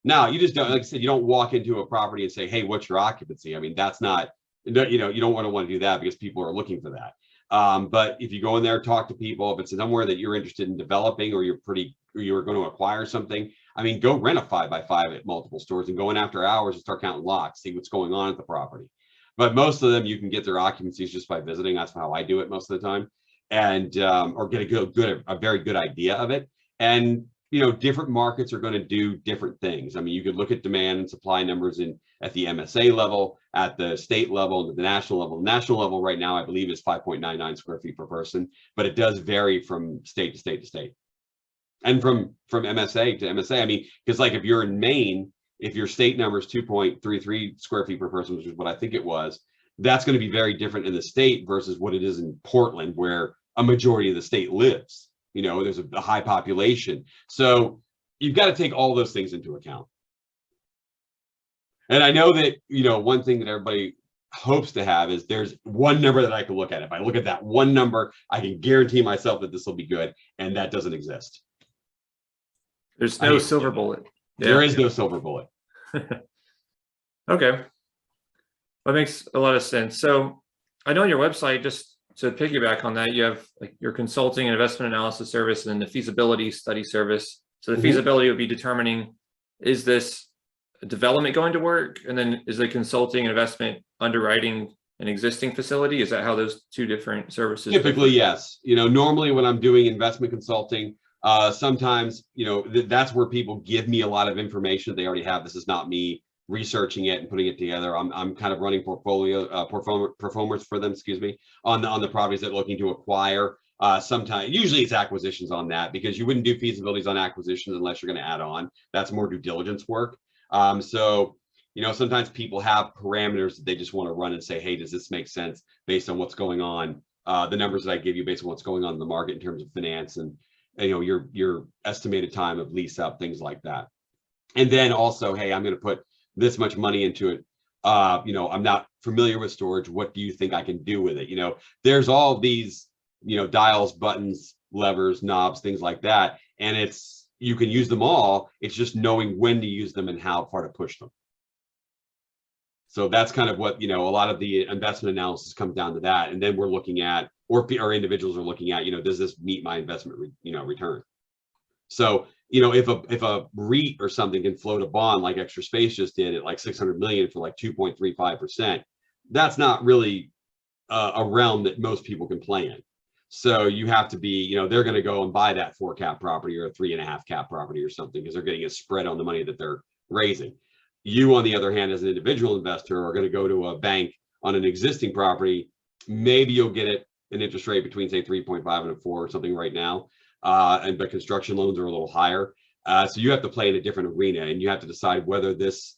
Now, you just don't, like I said, you don't walk into a property and say, hey, what's your occupancy? I mean, that's not, you don't want to do that because people are looking for that. But if you go in there, talk to people, if it's somewhere that you're interested in developing, or you're going to acquire something, I mean, go rent a 5x5 at multiple stores and go in after hours and start counting lots, see what's going on at the property. But most of them, you can get their occupancies just by visiting. That's how I do it most of the time, and or get a very good idea of it. And different markets are going to do different things. I mean, you could look at demand and supply numbers at the MSA level, at the state level, and at the national level. The national level right now, I believe, is 5.99 square feet per person, but it does vary from state to state to state. And from MSA to MSA, I mean, because like if you're in Maine, if your state number is 2.33 square feet per person, which is what I think it was, that's going to be very different in the state versus what it is in Portland, where a majority of the state lives. There's a high population. So you've got to take all those things into account. And I know that, one thing that everybody hopes to have is there's one number that I can look at. If I look at that one number, I can guarantee myself that this will be good. And that doesn't exist. There's no silver bullet. Yeah. There is no silver bullet. Okay. That makes a lot of sense. So I know on your website, just to piggyback on that, you have like your consulting and investment analysis service, and then the feasibility study service. So the feasibility would be determining, is this development going to work? And then is the consulting and investment underwriting an existing facility? Is that how those two different services? Typically, yes. Normally when I'm doing investment consulting, sometimes, that's where people give me a lot of information that they already have. This is not me researching it and putting it together. I'm kind of running performers for them, on the properties that they're looking to acquire. Sometimes, usually it's acquisitions on that, because you wouldn't do feasibilities on acquisitions unless you're going to add on. That's more due diligence work. So, sometimes people have parameters that they just want to run and say, hey, does this make sense based on what's going on? The numbers that I give you based on what's going on in the market in terms of finance and your estimated time of lease up, things like that. And then also, hey, I'm going to put this much money into it. I'm not familiar with storage. What do you think I can do with it? There's all these, dials, buttons, levers, knobs, things like that. And you can use them all. It's just knowing when to use them and how far to push them. So that's kind of what, a lot of the investment analysis comes down to that. And then we're looking at, or our individuals are looking at, does this meet my investment, return? So, you know, if a REIT or something can float a bond like Extra Space just did at like 600 million for like 2.35%, that's not really a realm that most people can play in. So you have to be, you know, they're going to go and buy that 4 cap property or a 3.5 cap property or something because they're getting a spread on the money that they're raising. You, on the other hand, as an individual investor, are going to go to a bank on an existing property. Maybe you'll get it an interest rate between, say, 3.5 and a 4 or something right now. But construction loans are a little higher. So you have to play in a different arena, and you have to decide whether this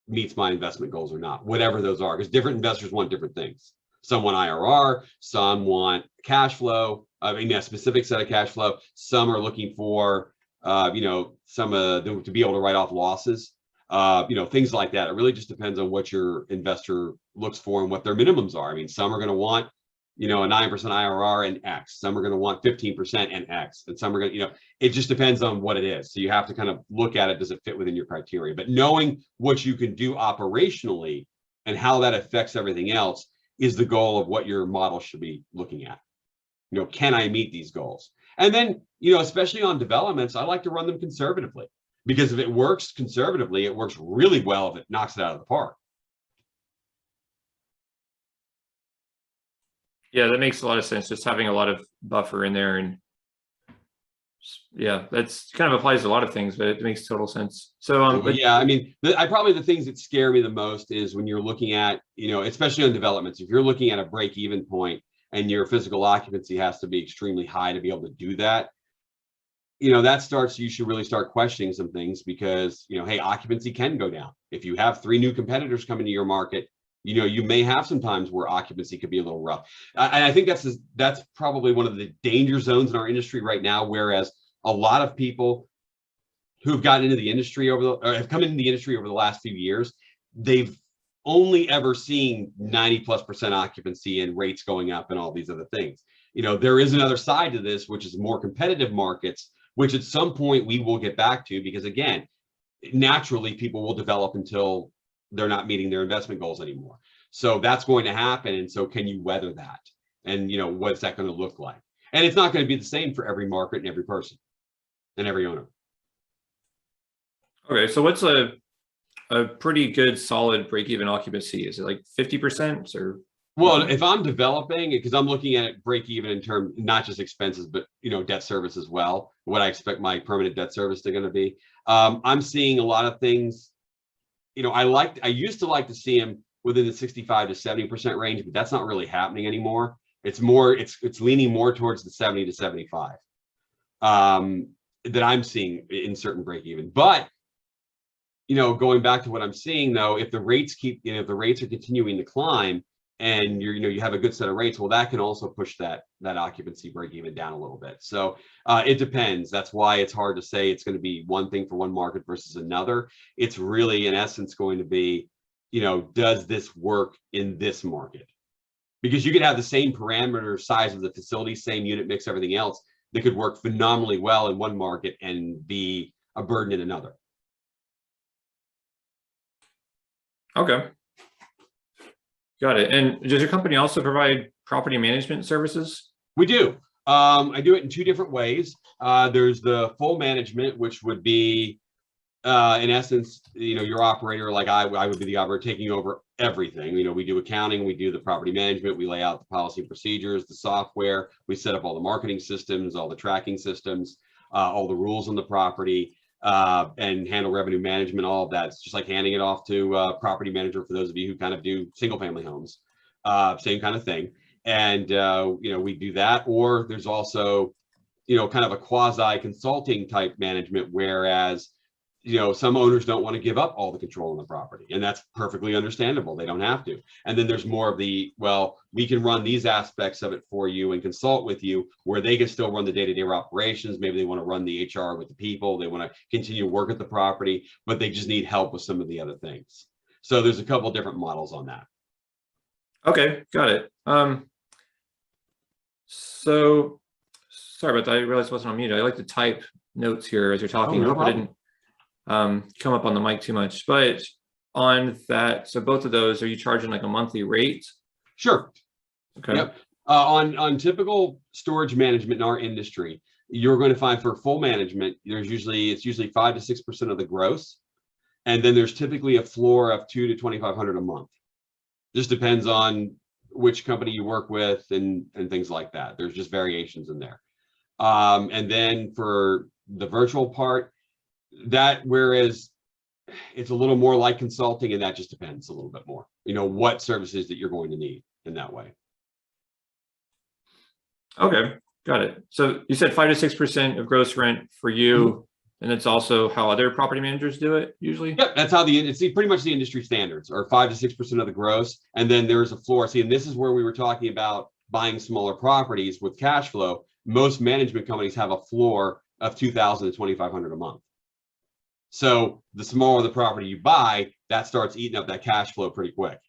meets my investment goals or not, whatever those are, because different investors want different things. Some want IRR, some want cash flow, I mean, a specific set of cash flow. Some are looking for, you know, some to be able to write off losses, you know, things like that. It really just depends on what your investor looks for and what their minimums are. I mean, some are going to want, you know, a 9% IRR and X. Some are going to want 15% and X. And some are going to, you know, it just depends on what it is. So you have to kind of look at it. Does it fit within your criteria? But knowing what you can do operationally and how that affects everything else is the goal of what your model should be looking at. You know, can I meet these goals? And then, you know, especially on developments, I like to run them conservatively, because if it works conservatively, it works really well if it knocks it out of the park. Yeah, that makes a lot of sense. Just having a lot of buffer in there, and yeah, that's kind of applies to a lot of things, but it makes total sense. So, but yeah, I mean, probably the things that scare me the most is when you're looking at, you know, especially on developments, if you're looking at a break-even point and your physical occupancy has to be extremely high to be able to do that, you know, you should really start questioning some things, because, you know, hey, occupancy can go down. If you have 3 new competitors coming to your market, you know, you may have some times where occupancy could be a little rough. And I think that's probably one of the danger zones in our industry right now, whereas a lot of people who've gotten into the industry or have come into the industry over the last few years, they've only ever seen 90+% occupancy and rates going up and all these other things. You know, there is another side to this, which is more competitive markets, which at some point we will get back to, because again, naturally people will develop until they're not meeting their investment goals anymore. So that's going to happen. And so can you weather that? And, you know, what's that going to look like? And it's not going to be the same for every market and every person and every owner. okay, so what's a pretty good solid break-even occupancy? Is it like 50% or? Well, if I'm developing, because I'm looking at it break even in terms, not just expenses, but, you know, debt service as well, what I expect my permanent debt service to going to be. I'm seeing a lot of things, you know, I used to like to see them within the 65 to 70% range, but that's not really happening anymore. It's leaning more towards the 70 to 75 that I'm seeing in certain break even. But, you know, going back to what I'm seeing though, if the rates if the rates are continuing to climb, and you have a good set of rates, well, that can also push that occupancy break even down a little bit. So it depends. That's why it's hard to say it's going to be one thing for one market versus another. It's really, in essence, going to be, you know, does this work in this market? Because you could have the same parameter size of the facility, same unit mix, everything else, that could work phenomenally well in one market and be a burden in another. Okay. Got it. And does your company also provide property management services? We do. I do it in 2 different ways. There's the full management, which would be, in essence, you know, your operator, like I would be the operator, taking over everything. You know, we do accounting, we do the property management, we lay out the policy and procedures, the software, we set up all the marketing systems, all the tracking systems, all the rules on the property, and handle revenue management, all of that. It's just like handing it off to a property manager for those of you who kind of do single family homes, same kind of thing. And, you know, we do that. Or there's also, you know, kind of a quasi consulting type management, whereas, you know, some owners don't want to give up all the control on the property, and that's perfectly understandable. They don't have to. And then there's more of the, well, we can run these aspects of it for you and consult with you, where they can still run the day-to-day operations. Maybe they want to run the HR with the people. They want to continue to work at the property, but they just need help with some of the other things. So there's a couple different models on that. Okay, got it. So sorry about that. I realized I wasn't on mute. I like to type notes here as you're talking. Oh, no I hope I didn't come up on the mic too much. But on that, so both of those, are you charging like a monthly rate? Sure. Okay. Yep. On typical storage management in our industry, you're going to find for full management, it's usually 5 to 6% of the gross. And then there's typically a floor of $200 to $2,500 a month. Just depends on which company you work with and things like that. There's just variations in there. And then for the virtual part, that whereas it's a little more like consulting, and that just depends a little bit more, what services that you're going to need in that way. Okay, got it. So you said 5 to 6% of gross rent for you, and it's also how other property managers do it usually? Yep, that's how it's pretty much the industry standards are 5 to 6% of the gross. And then there's a floor. See, and this is where we were talking about buying smaller properties with cash flow. Most management companies have a floor of $2,000 to $2,500 a month. So the smaller the property you buy, that starts eating up that cash flow pretty quick.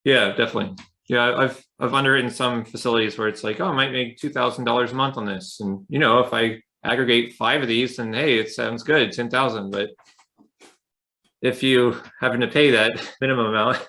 Yeah, definitely. Yeah, I've underwritten some facilities where it's like, oh, I might make $2,000 a month on this, and if I aggregate 5 of these, then hey, it sounds good, 10,000. But if you having to pay that minimum amount,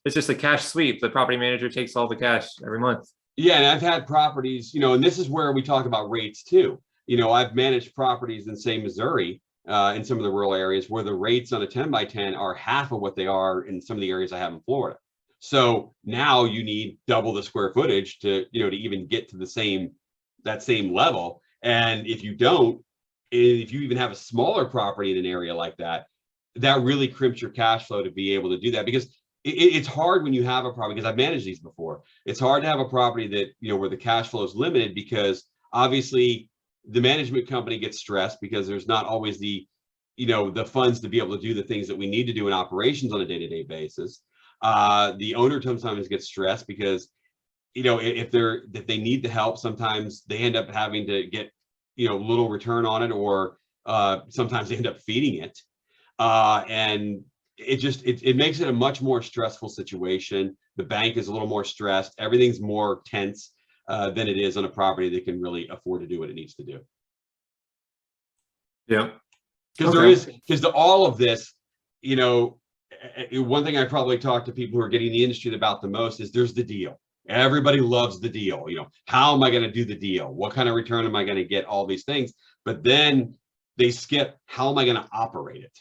it's just a cash sweep. The property manager takes all the cash every month. Yeah, and I've had properties, and this is where we talk about rates too. I've managed properties in, say, Missouri, in some of the rural areas where the rates on a 10 by 10 are half of what they are in some of the areas I have in Florida. So now you need double the square footage to even get to that same level. And if you don't, if you even have a smaller property in an area like that, that really crimps your cash flow to be able to do that, because it's hard when you have a property, because I've managed these before. It's hard to have a property that, where the cash flow is limited, because obviously the management company gets stressed because there's not always the funds to be able to do the things that we need to do in operations on a day-to-day basis. The owner sometimes gets stressed because, if they need the help, sometimes they end up having to get, little return on it, or sometimes they end up feeding it. And it makes it a much more stressful situation. The bank is a little more stressed. Everything's more tense than it is on a property that can really afford to do what it needs to do. Yeah. Because all of this, one thing I probably talk to people who are getting the industry about the most is there's the deal. Everybody loves the deal. How am I going to do the deal? What kind of return am I going to get? All these things. But then they skip, how am I going to operate it?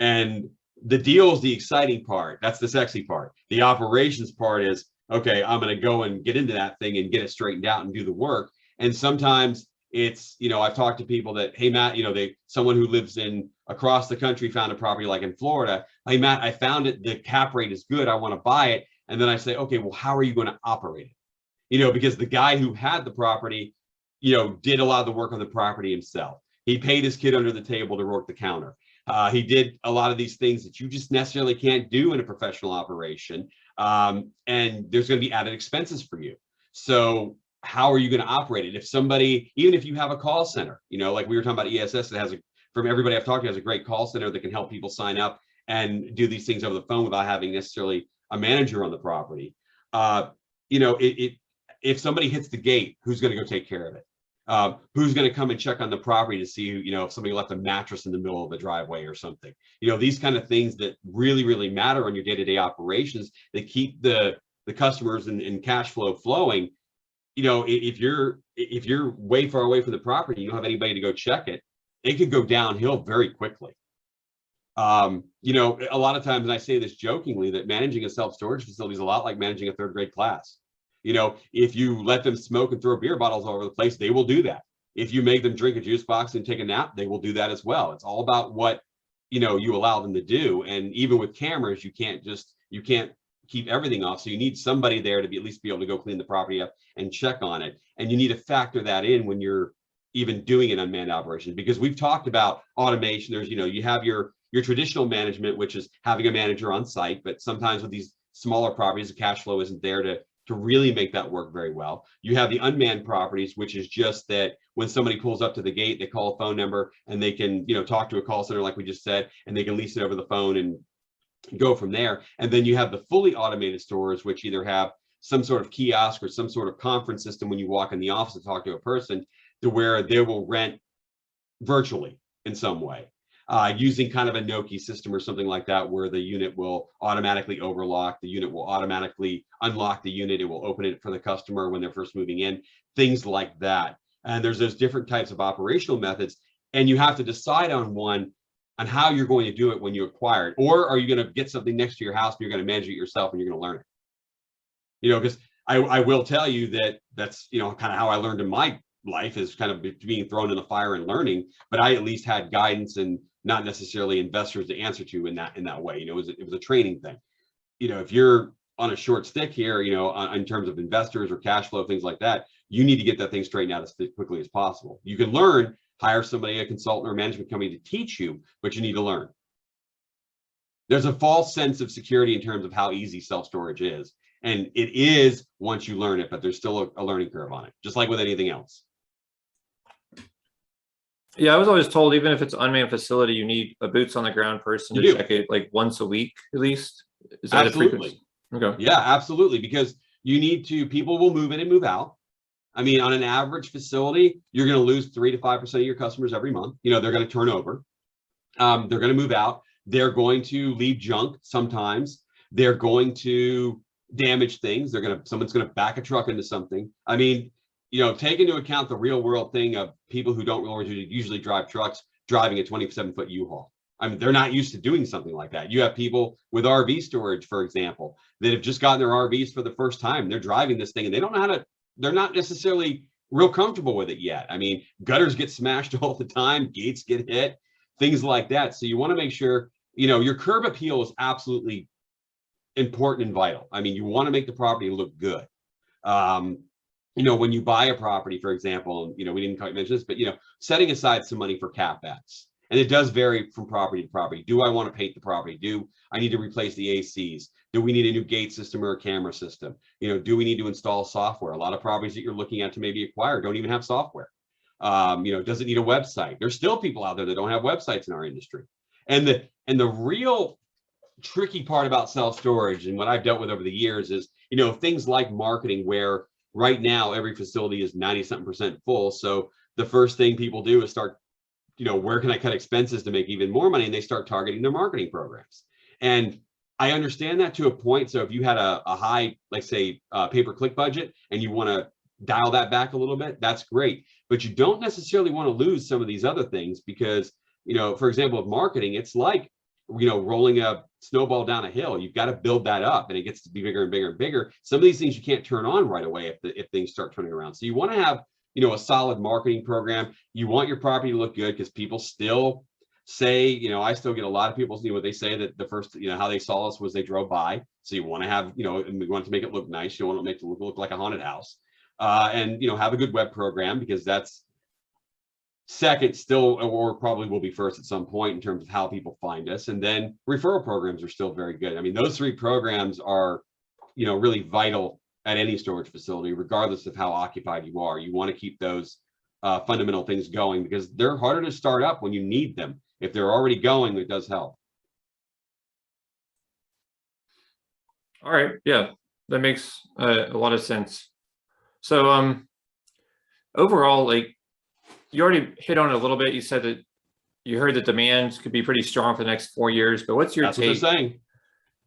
And the deal is the exciting part. That's the sexy part. The operations part is, okay, I'm going to go and get into that thing and get it straightened out and do the work. And sometimes it's, I've talked to people that, hey, Matt, someone who lives across the country found a property like in Florida. Hey, Matt, I found it. The cap rate is good. I want to buy it. And then I say, okay, well, how are you going to operate it? Because the guy who had the property, did a lot of the work on the property himself. He paid his kid under the table to work the counter. He did a lot of these things that you just necessarily can't do in a professional operation. And there's going to be added expenses for you. So how are you going to operate it? If somebody, even if you have a call center, like we were talking about ESS, that has from everybody I've talked to, has a great call center that can help people sign up and do these things over the phone without having necessarily a manager on the property. If somebody hits the gate, who's going to go take care of it? Who's going to come and check on the property to see, if somebody left a mattress in the middle of the driveway or something, these kind of things that really, really matter on your day-to-day operations that keep the customers and cash flow flowing. If you're way far away from the property, you don't have anybody to go check it, it could go downhill very quickly. A lot of times, and I say this jokingly, that managing a self-storage facility is a lot like managing a third grade class. If you let them smoke and throw beer bottles all over the place, they will do that. If you make them drink a juice box and take a nap, they will do that as well. It's all about what, you allow them to do. And even with cameras, you can't keep everything off. So you need somebody there to at least be able to go clean the property up and check on it. And you need to factor that in when you're even doing an unmanned operation, because we've talked about automation. There's, you have your traditional management, which is having a manager on site, but sometimes with these smaller properties, the cash flow isn't there to really make that work very well. You have the unmanned properties, which is just that when somebody pulls up to the gate, they call a phone number and they can, talk to a call center like we just said, and they can lease it over the phone and go from there. And then you have the fully automated stores, which either have some sort of kiosk or some sort of conference system when you walk in the office to talk to a person, to where they will rent virtually in some way. using kind of a Noki system or something like that, where the unit will automatically overlock, the unit will automatically unlock the unit, it will open it for the customer when they're first moving in, things like that. And there's those different types of operational methods, and you have to decide on how you're going to do it when you acquire it. Or are you going to get something next to your house and you're going to manage it yourself and you're going to learn it? Because I will tell you that's kind of how I learned in my life, is kind of being thrown in the fire and learning. But I at least had guidance and not necessarily investors to answer to in that way. It was a training thing. If you're on a short stick here, in terms of investors or cash flow, things like that, you need to get that thing straightened out as quickly as possible. You can learn, hire somebody, a consultant or management company to teach you, but you need to learn. There's a false sense of security in terms of how easy self-storage is. And it is once you learn it, but there's still a learning curve on it, just like with anything else. Yeah, I was always told, even if it's an unmanned facility, you need a boots on the ground person to check it like once a week at least. Is that absolutely? Okay. Yeah, absolutely. Because people will move in and move out. I mean, on an average facility, you're going to lose 3 to 5% of your customers every month. They're going to turn over. They're going to move out. They're going to leave junk sometimes. They're going to damage things. Someone's going to back a truck into something. I mean, take into account the real world thing of people who don't usually drive trucks driving a 27-foot U-Haul. I mean, they're not used to doing something like that. You have people with RV storage, for example, that have just gotten their RVs for the first time. They're driving this thing and they don't know they're not necessarily real comfortable with it yet. I mean, gutters get smashed all the time, gates get hit, things like that. So you want to make sure, your curb appeal is absolutely important and vital. I mean, you want to make the property look good. When you buy a property, for example, we didn't quite mention this, but, setting aside some money for CapEx. And it does vary from property to property. Do I want to paint the property? Do I need to replace the ACs? Do we need a new gate system or a camera system? Do we need to install software? A lot of properties that you're looking at to maybe acquire don't even have software. Does it need a website? There's still people out there that don't have websites in our industry. And the real tricky part about self-storage and what I've dealt with over the years is, things like marketing, where right now every facility is 90-something% full. So the first thing people do is start, where can I cut expenses to make even more money? And they start targeting their marketing programs. And I understand that to a point. So if you had a high, like say, pay-per-click budget and you want to dial that back a little bit, that's great. But you don't necessarily want to lose some of these other things because, for example, with marketing, it's like, rolling a snowball down a hill. You've got to build that up and it gets to be bigger and bigger and bigger. Some of these things you can't turn on right away if things start turning around. So you want to have, a solid marketing program. You want your property to look good because people still say, I still get a lot of people, what they say that the first, how they saw us was they drove by. So you want to have, and we want to make it look nice. You don't want to make it look like a haunted house. And, have a good web program because that's second still, or probably will be first at some point in terms of how people find us. And then referral programs are still very good. I mean, those 3 programs are, really vital at any storage facility, regardless of how occupied you are. You want to keep those fundamental things going because they're harder to start up when you need them. If they're already going, it does help. All right. Yeah, that makes a lot of sense. So overall, like you already hit on it a little bit. You said that you heard that demand could be pretty strong for the next 4 years, but what's your take? That's what they're saying.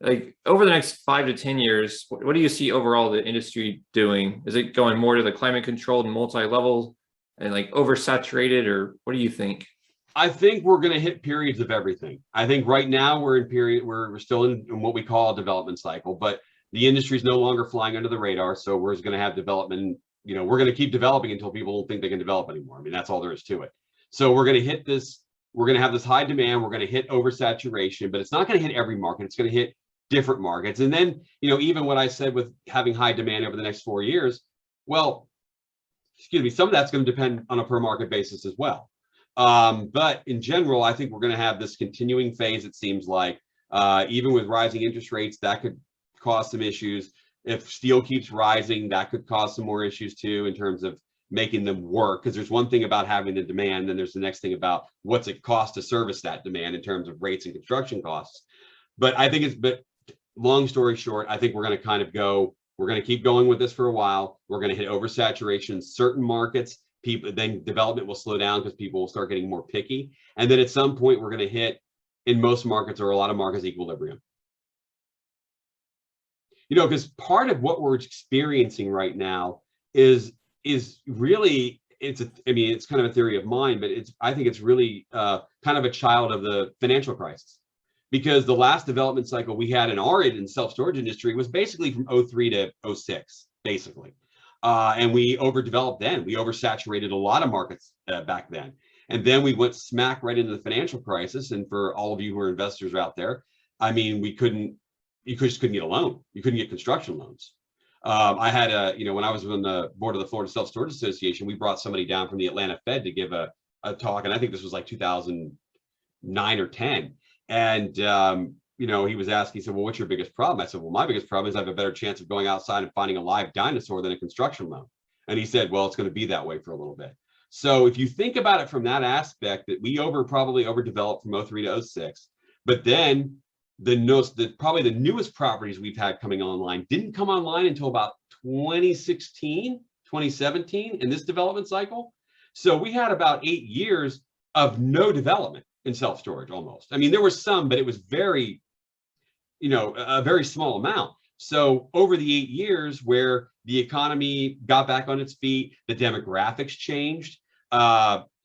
Like over the next 5 to 10 years, what do you see overall the industry doing? Is it going more to the climate controlled and multi-level and like oversaturated, or what do you think? I think we're going to hit periods of everything. I think right now we're still in what we call a development cycle, but the industry is no longer flying under the radar. So we're going to have development, we're going to keep developing until people don't think they can develop anymore. I mean, that's all there is to it. So we're going to hit this, we're going to have this high demand. We're going to hit oversaturation, but it's not going to hit every market. It's going to hit different markets. And then, even what I said with having high demand over the next 4 years, well, some of that's going to depend on a per market basis as well. But in general, I think we're going to have this continuing phase. It seems like even with rising interest rates, that could cause some issues. If steel keeps rising, that could cause some more issues too, in terms of making them work. Because there's one thing about having the demand, then there's the next thing about what's it cost to service that demand in terms of rates and construction costs. But I think long story short, I think we're going to keep going with this for a while. We're going to hit oversaturation in certain markets. then development will slow down because people will start getting more picky. And then at some point, we're going to hit, in most markets or a lot of markets, equilibrium. Because part of what we're experiencing right now is really, it's kind of a theory of mine, but I think it's really kind of a child of the financial crisis. Because the last development cycle we had in our self-storage industry was basically from 03 to 06, basically. And we overdeveloped then. We oversaturated a lot of markets back then. And then we went smack right into the financial crisis. And for all of you who are investors out there, I mean, you just couldn't get a loan. You couldn't get construction loans. I had when I was on the board of the Florida Self-Storage Association, we brought somebody down from the Atlanta Fed to give a talk. And I think this was like 2009 or 10. And, he was asking, he said, well, what's your biggest problem? I said, well, my biggest problem is I have a better chance of going outside and finding a live dinosaur than a construction loan. And he said, well, it's going to be that way for a little bit. So if you think about it from that aspect, that we probably overdeveloped from 03 to 06, but then probably the newest properties we've had coming online didn't come online until about 2016, 2017 in this development cycle. So we had about 8 years of no development in self-storage almost. I mean, there was some, but it was very, a very small amount. So over the 8 years where the economy got back on its feet, the demographics changed.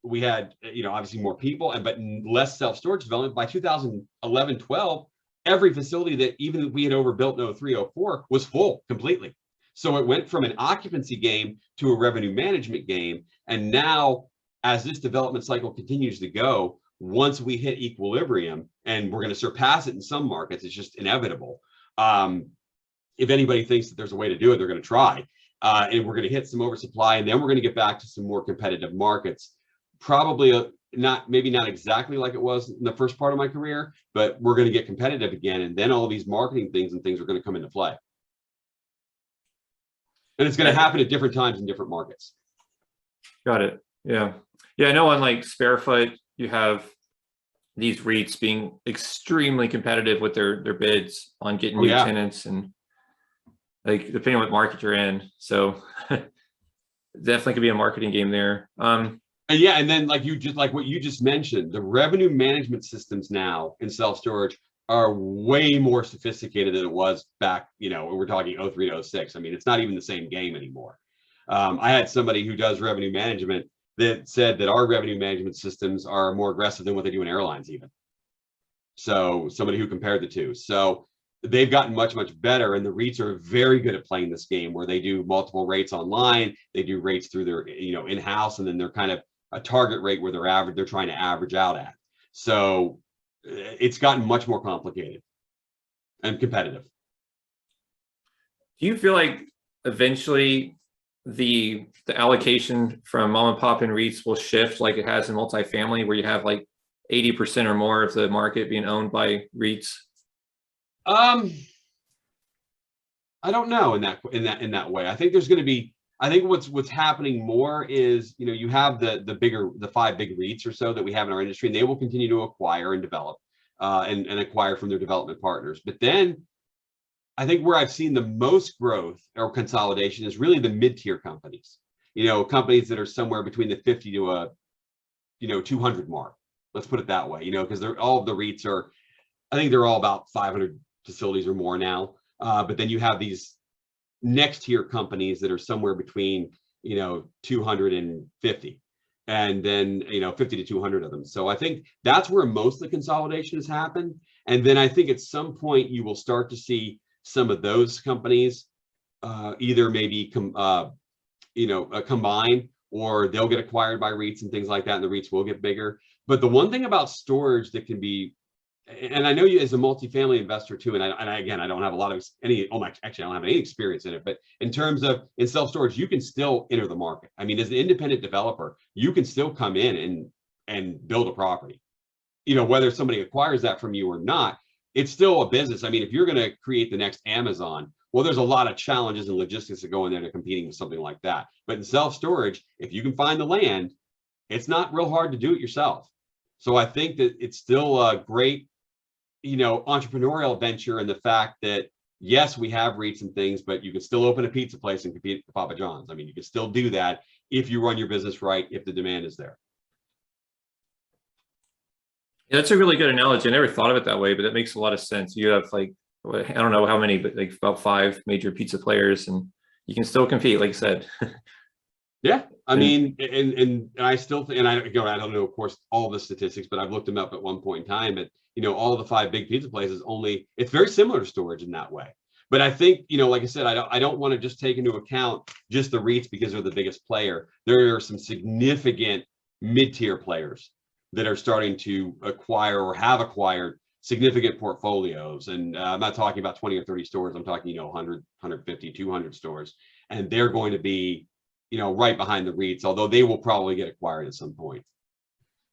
We had, obviously more people, but less self-storage development. By 2011, 12, every facility that even we had overbuilt in 03, 04 was full completely. So it went from an occupancy game to a revenue management game. And now, as this development cycle continues to go, once we hit equilibrium, and we're going to surpass it in some markets, it's just inevitable. If anybody thinks that there's a way to do it, they're going to try. And we're going to hit some oversupply, and then we're going to get back to some more competitive markets. Probably maybe not exactly like it was in the first part of my career, but we're going to get competitive again. And then all these marketing things are going to come into play. And it's going to happen at different times in different markets. Got it. Yeah. Yeah. I know on like Sparefoot, you have these REITs being extremely competitive with their bids on getting new tenants, and like depending on what market you're in. So definitely could be a marketing game there. And then like what you just mentioned, the revenue management systems now in self-storage are way more sophisticated than it was back, we're talking 03 to 06. I mean, it's not even the same game anymore. I had somebody who does revenue management that said that our revenue management systems are more aggressive than what they do in airlines even. So somebody who compared the two. So they've gotten much, much better. And the REITs are very good at playing this game where they do multiple rates online. They do rates through their, in-house, and then they're kind of a target rate where they're trying to average out at. So it's gotten much more complicated and competitive. Do you feel like eventually the allocation from mom and pop and REITs will shift like it has in multifamily, where you have like 80% or more of the market being owned by REITs? I don't know in that way. I think there's going to be, I think what's happening more is, you have the 5 big REITs or so that we have in our industry, and they will continue to acquire and develop and acquire from their development partners. But then I think where I've seen the most growth or consolidation is really the mid-tier companies, companies that are somewhere between the 50 to 200 mark. Let's put it that way, because all of the REITs are, I think they're all about 500 facilities or more now. But then you have these next tier companies that are somewhere between, 250 and then, 50 to 200 of them. So I think that's where most of the consolidation has happened. And then I think at some point you will start to see some of those companies either maybe combine, or they'll get acquired by REITs and things like that, and the REITs will get bigger. But the one thing about storage that can be, and I know you as a multifamily investor too, and I don't have a lot of actually I don't have any experience in it, but in terms of in self-storage, you can still enter the market. I mean, as an independent developer, you can still come in and build a property, whether somebody acquires that from you or not. It's still a business. I mean, if you're going to create the next Amazon, well, there's a lot of challenges and logistics that go in there to competing with something like that. But in self-storage, if you can find the land, it's not real hard to do it yourself. So I think that it's still a great, entrepreneurial venture in the fact that, yes, we have REITs and things, but you can still open a pizza place and compete for Papa John's. I mean, you can still do that if you run your business right, if the demand is there. Yeah, that's a really good analogy. I never thought of it that way, but it makes a lot of sense. You have like, I don't know how many, but like about 5 major pizza players, and you can still compete, like you said. Yeah, I mean, and I still think, and I don't know, of course, all the statistics, but I've looked them up at one point in time. But all the 5 big pizza places it's very similar to storage in that way. But I think, like I said, I don't want to just take into account just the REITs because they're the biggest player. There are some significant mid-tier players that are starting to acquire or have acquired significant portfolios. And I'm not talking about 20 or 30 stores. I'm talking, 100, 150, 200 stores. And they're going to be, right behind the REITs, although they will probably get acquired at some point.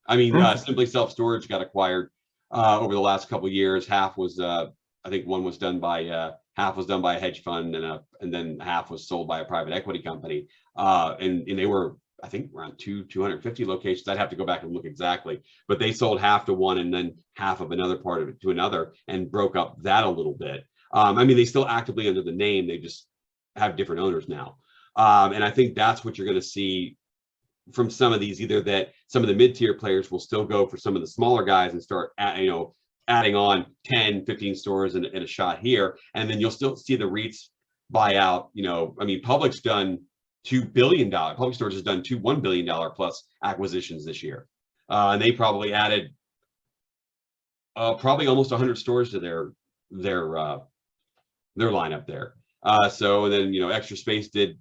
I mean, Simply Self Storage got acquired over the last couple of years. Half was, I think one was done by, half was done by a hedge fund, and then half was sold by a private equity company. And they were, I think, around 250 locations. I'd have to go back and look exactly, but they sold half to one and then half of another part of it to another and broke up that a little bit. I mean, they still actively under the name, they just have different owners now. And I think that's what you're going to see from some of these, either that some of the mid-tier players will still go for some of the smaller guys and start adding on 10, 15 stores and a shot here. And then you'll still see the REITs buy out, I mean, Public's done $2 billion. Public Storage has done $1 billion plus acquisitions this year. And they probably added probably almost 100 stores to their lineup there. So, and then, Extra Space did,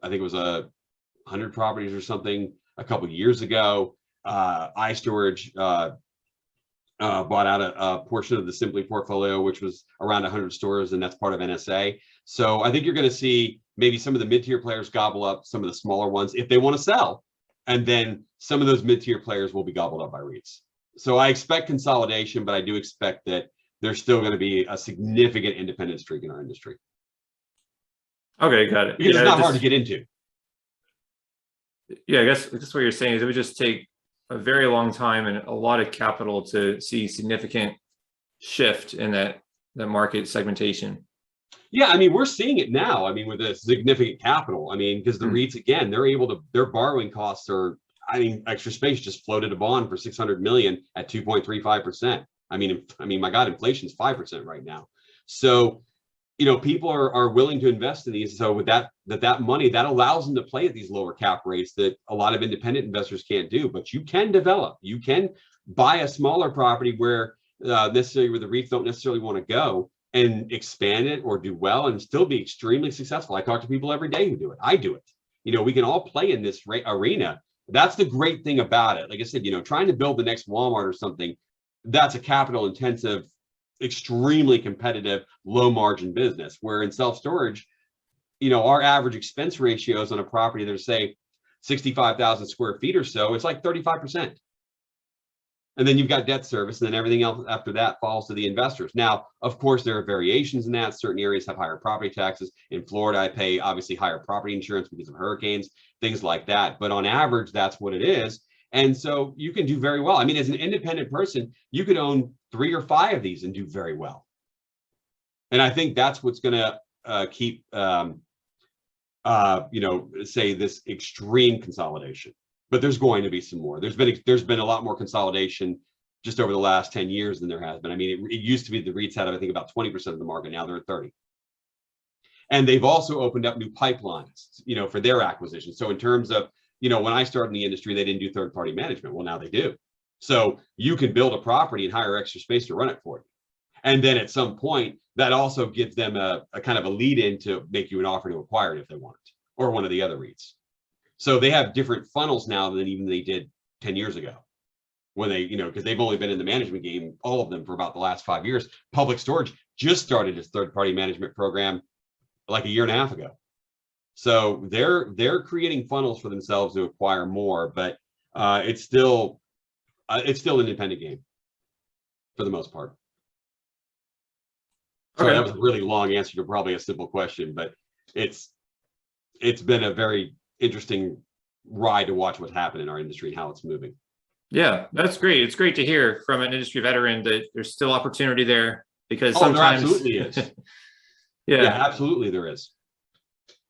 I think it was 100 properties or something a couple of years ago. iStorage bought out a portion of the Simply portfolio, which was around 100 stores, and that's part of NSA. So I think you're going to see maybe some of the mid-tier players gobble up some of the smaller ones if they want to sell, and then some of those mid-tier players will be gobbled up by REITs. So I expect consolidation, but I do expect that there's still going to be a significant independent streak in our industry. Okay, got it. Because it's not hard to get into. Yeah, I guess that's what you're saying is it would just take a very long time and a lot of capital to see significant shift in that market segmentation. Yeah, I mean, we're seeing it now. I mean, with a significant capital. I mean, because the REITs, again, their borrowing costs are, I mean, Extra Space just floated a bond for $600 million at 2.35%. I mean, my God, inflation is 5% right now. So, people are willing to invest in these. So with that money, that allows them to play at these lower cap rates that a lot of independent investors can't do. But you can develop. You can buy a smaller property where the REITs don't necessarily want to go, and expand it or do well and still be extremely successful. I talk to people every day who do it. I do it. We can all play in this arena. That's the great thing about it. Like I said, trying to build the next Walmart or something, that's a capital intensive, extremely competitive, low margin business. Where in self-storage, our average expense ratios on a property that are, say, 65,000 square feet or so, it's like 35%. And then you've got debt service, and then everything else after that falls to the investors. Now, of course, there are variations in that. Certain areas have higher property taxes. In Florida, I pay obviously higher property insurance because of hurricanes, things like that. But on average, that's what it is. And so you can do very well. I mean, as an independent person, you could own 3 or 5 of these and do very well. And I think that's what's going to keep, say, this extreme consolidation. But there's going to be some more. There's been a lot more consolidation just over the last 10 years than there has been. I mean, it used to be the REITs had, I think, about 20% of the market. Now they're at 30%. And they've also opened up new pipelines, for their acquisition. So in terms of, when I started in the industry, they didn't do third-party management. Well, now they do. So you can build a property and hire Extra Space to run it for you. And then at some point, that also gives them a kind of a lead in to make you an offer to acquire it if they want it, or one of the other REITs. So they have different funnels now than even they did 10 years ago, when they, because they've only been in the management game, all of them, for about the last 5 years. Public Storage just started its third-party management program like a year and a half ago. So they're creating funnels for themselves to acquire more, but it's still an independent game for the most part. So that was a really long answer to probably a simple question, but it's been a very interesting ride to watch what's happened in our industry and how it's moving. Yeah, that's great. It's great to hear from an industry veteran that there's still opportunity there, because sometimes there absolutely is. Yeah, absolutely there is.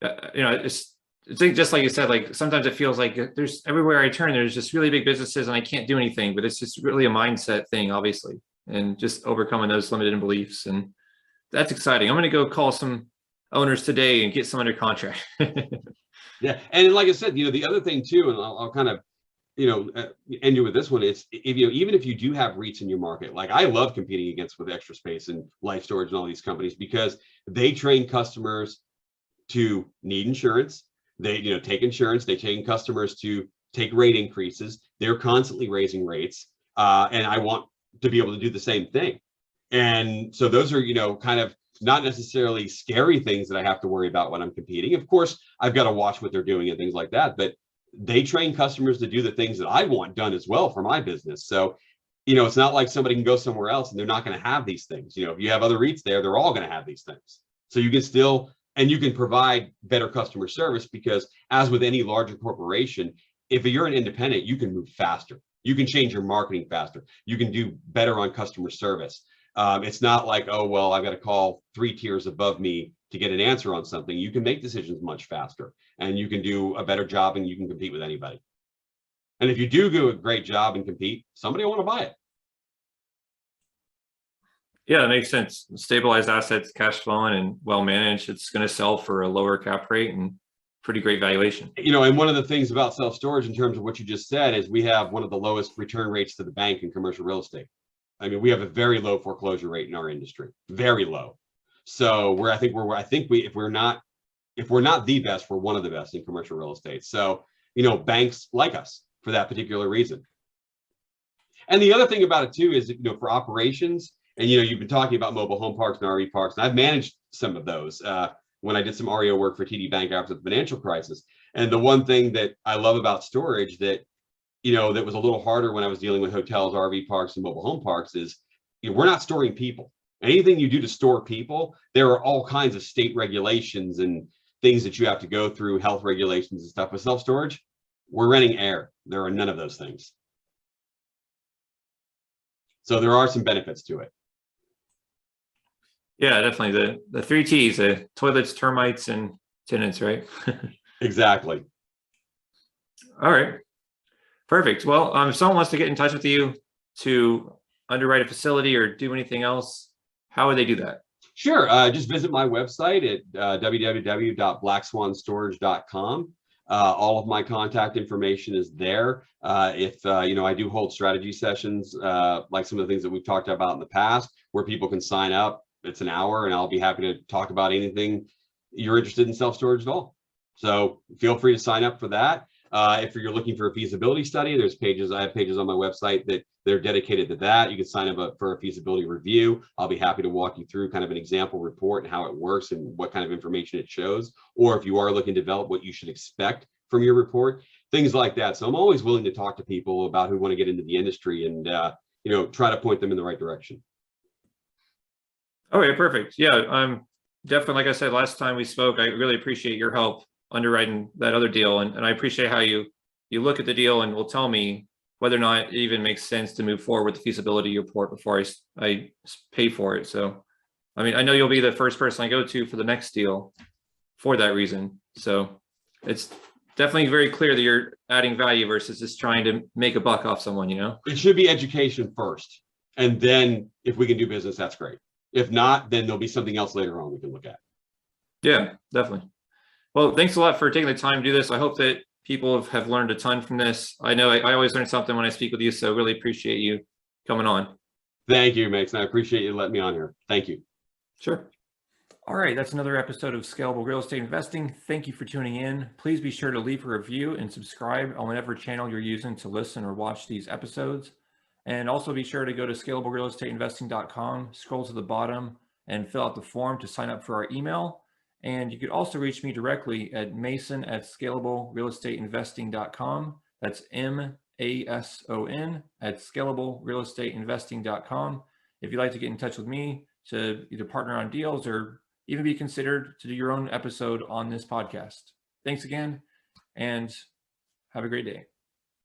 It's it's like, just like you said, like sometimes it feels like there's everywhere I turn, there's just really big businesses and I can't do anything, but it's just really a mindset thing, obviously, and just overcoming those limited beliefs. And that's exciting. I'm going to go call some owners today and get some under contract. Yeah. And like I said, the other thing too, and I'll kind of, end you with this one. It's even if you do have REITs in your market, like I love competing against with Extra Space and Life Storage and all these companies, because they train customers to need insurance. They, take insurance. They train customers to take rate increases. They're constantly raising rates. And I want to be able to do the same thing. And so those are, kind of not necessarily scary things that I have to worry about when I'm competing. Of course, I've got to watch what they're doing and things like that, but they train customers to do the things that I want done as well for my business. So, it's not like somebody can go somewhere else and they're not going to have these things. If you have other REITs there, they're all going to have these things. So you can still, and you can provide better customer service, because as with any larger corporation, if you're an independent, you can move faster. You can change your marketing faster. You can do better on customer service. It's not like, oh, well, I've got to call 3 tiers above me to get an answer on something. You can make decisions much faster, and you can do a better job, and you can compete with anybody. And if you do a great job and compete, somebody will want to buy it. Yeah, it makes sense. Stabilized assets, cash flowing and well managed. It's going to sell for a lower cap rate and pretty great valuation. And one of the things about self-storage in terms of what you just said is we have one of the lowest return rates to the bank in commercial real estate. I mean, we have a very low foreclosure rate in our industry, very low. So I think if we're not the best, we're one of the best in commercial real estate. So, banks like us for that particular reason. And the other thing about it too is, for operations, and you've been talking about mobile home parks and RV parks, and I've managed some of those when I did some REO work for TD Bank after the financial crisis. And the one thing that I love about storage that that was a little harder when I was dealing with hotels, RV parks, and mobile home parks is, we're not storing people. Anything you do to store people, there are all kinds of state regulations and things that you have to go through, health regulations and stuff. With self-storage, we're renting air. There are none of those things. So there are some benefits to it. Yeah, definitely. The 3 T's, toilets, termites, and tenants, right? Exactly. All right. Perfect. Well, if someone wants to get in touch with you to underwrite a facility or do anything else, how would they do that? Sure. Just visit my website at www.blackswanstorage.com. All of my contact information is there. If I do hold strategy sessions, like some of the things that we've talked about in the past, where people can sign up. It's an hour, and I'll be happy to talk about anything you're interested in self-storage at all. So feel free to sign up for that. If you're looking for a feasibility study, I have pages on my website that they're dedicated to that. You can sign up for a feasibility review. I'll be happy to walk you through kind of an example report and how it works and what kind of information it shows. Or if you are looking to develop what you should expect from your report, things like that. So I'm always willing to talk to people about who want to get into the industry and, try to point them in the right direction. Okay, perfect. Yeah, I'm definitely, like I said, last time we spoke, I really appreciate your help underwriting that other deal. And I appreciate how you look at the deal and will tell me whether or not it even makes sense to move forward with the feasibility report before I pay for it. So, I mean, I know you'll be the first person I go to for the next deal for that reason. So it's definitely very clear that you're adding value versus just trying to make a buck off someone, It should be education first. And then if we can do business, that's great. If not, then there'll be something else later on we can look at. Yeah, definitely. Well, thanks a lot for taking the time to do this. I hope that people have learned a ton from this. I know I always learn something when I speak with you, so really appreciate you coming on. Thank you, Max. And I appreciate you letting me on here. Thank you. Sure. All right, that's another episode of Scalable Real Estate Investing. Thank you for tuning in. Please be sure to leave a review and subscribe on whatever channel you're using to listen or watch these episodes. And also be sure to go to scalablerealestateinvesting.com, scroll to the bottom, and fill out the form to sign up for our email. And you could also reach me directly at mason@scalablerealestateinvesting.com. That's MASON @scalablerealestateinvesting.com. If you'd like to get in touch with me to either partner on deals or even be considered to do your own episode on this podcast. Thanks again, and have a great day.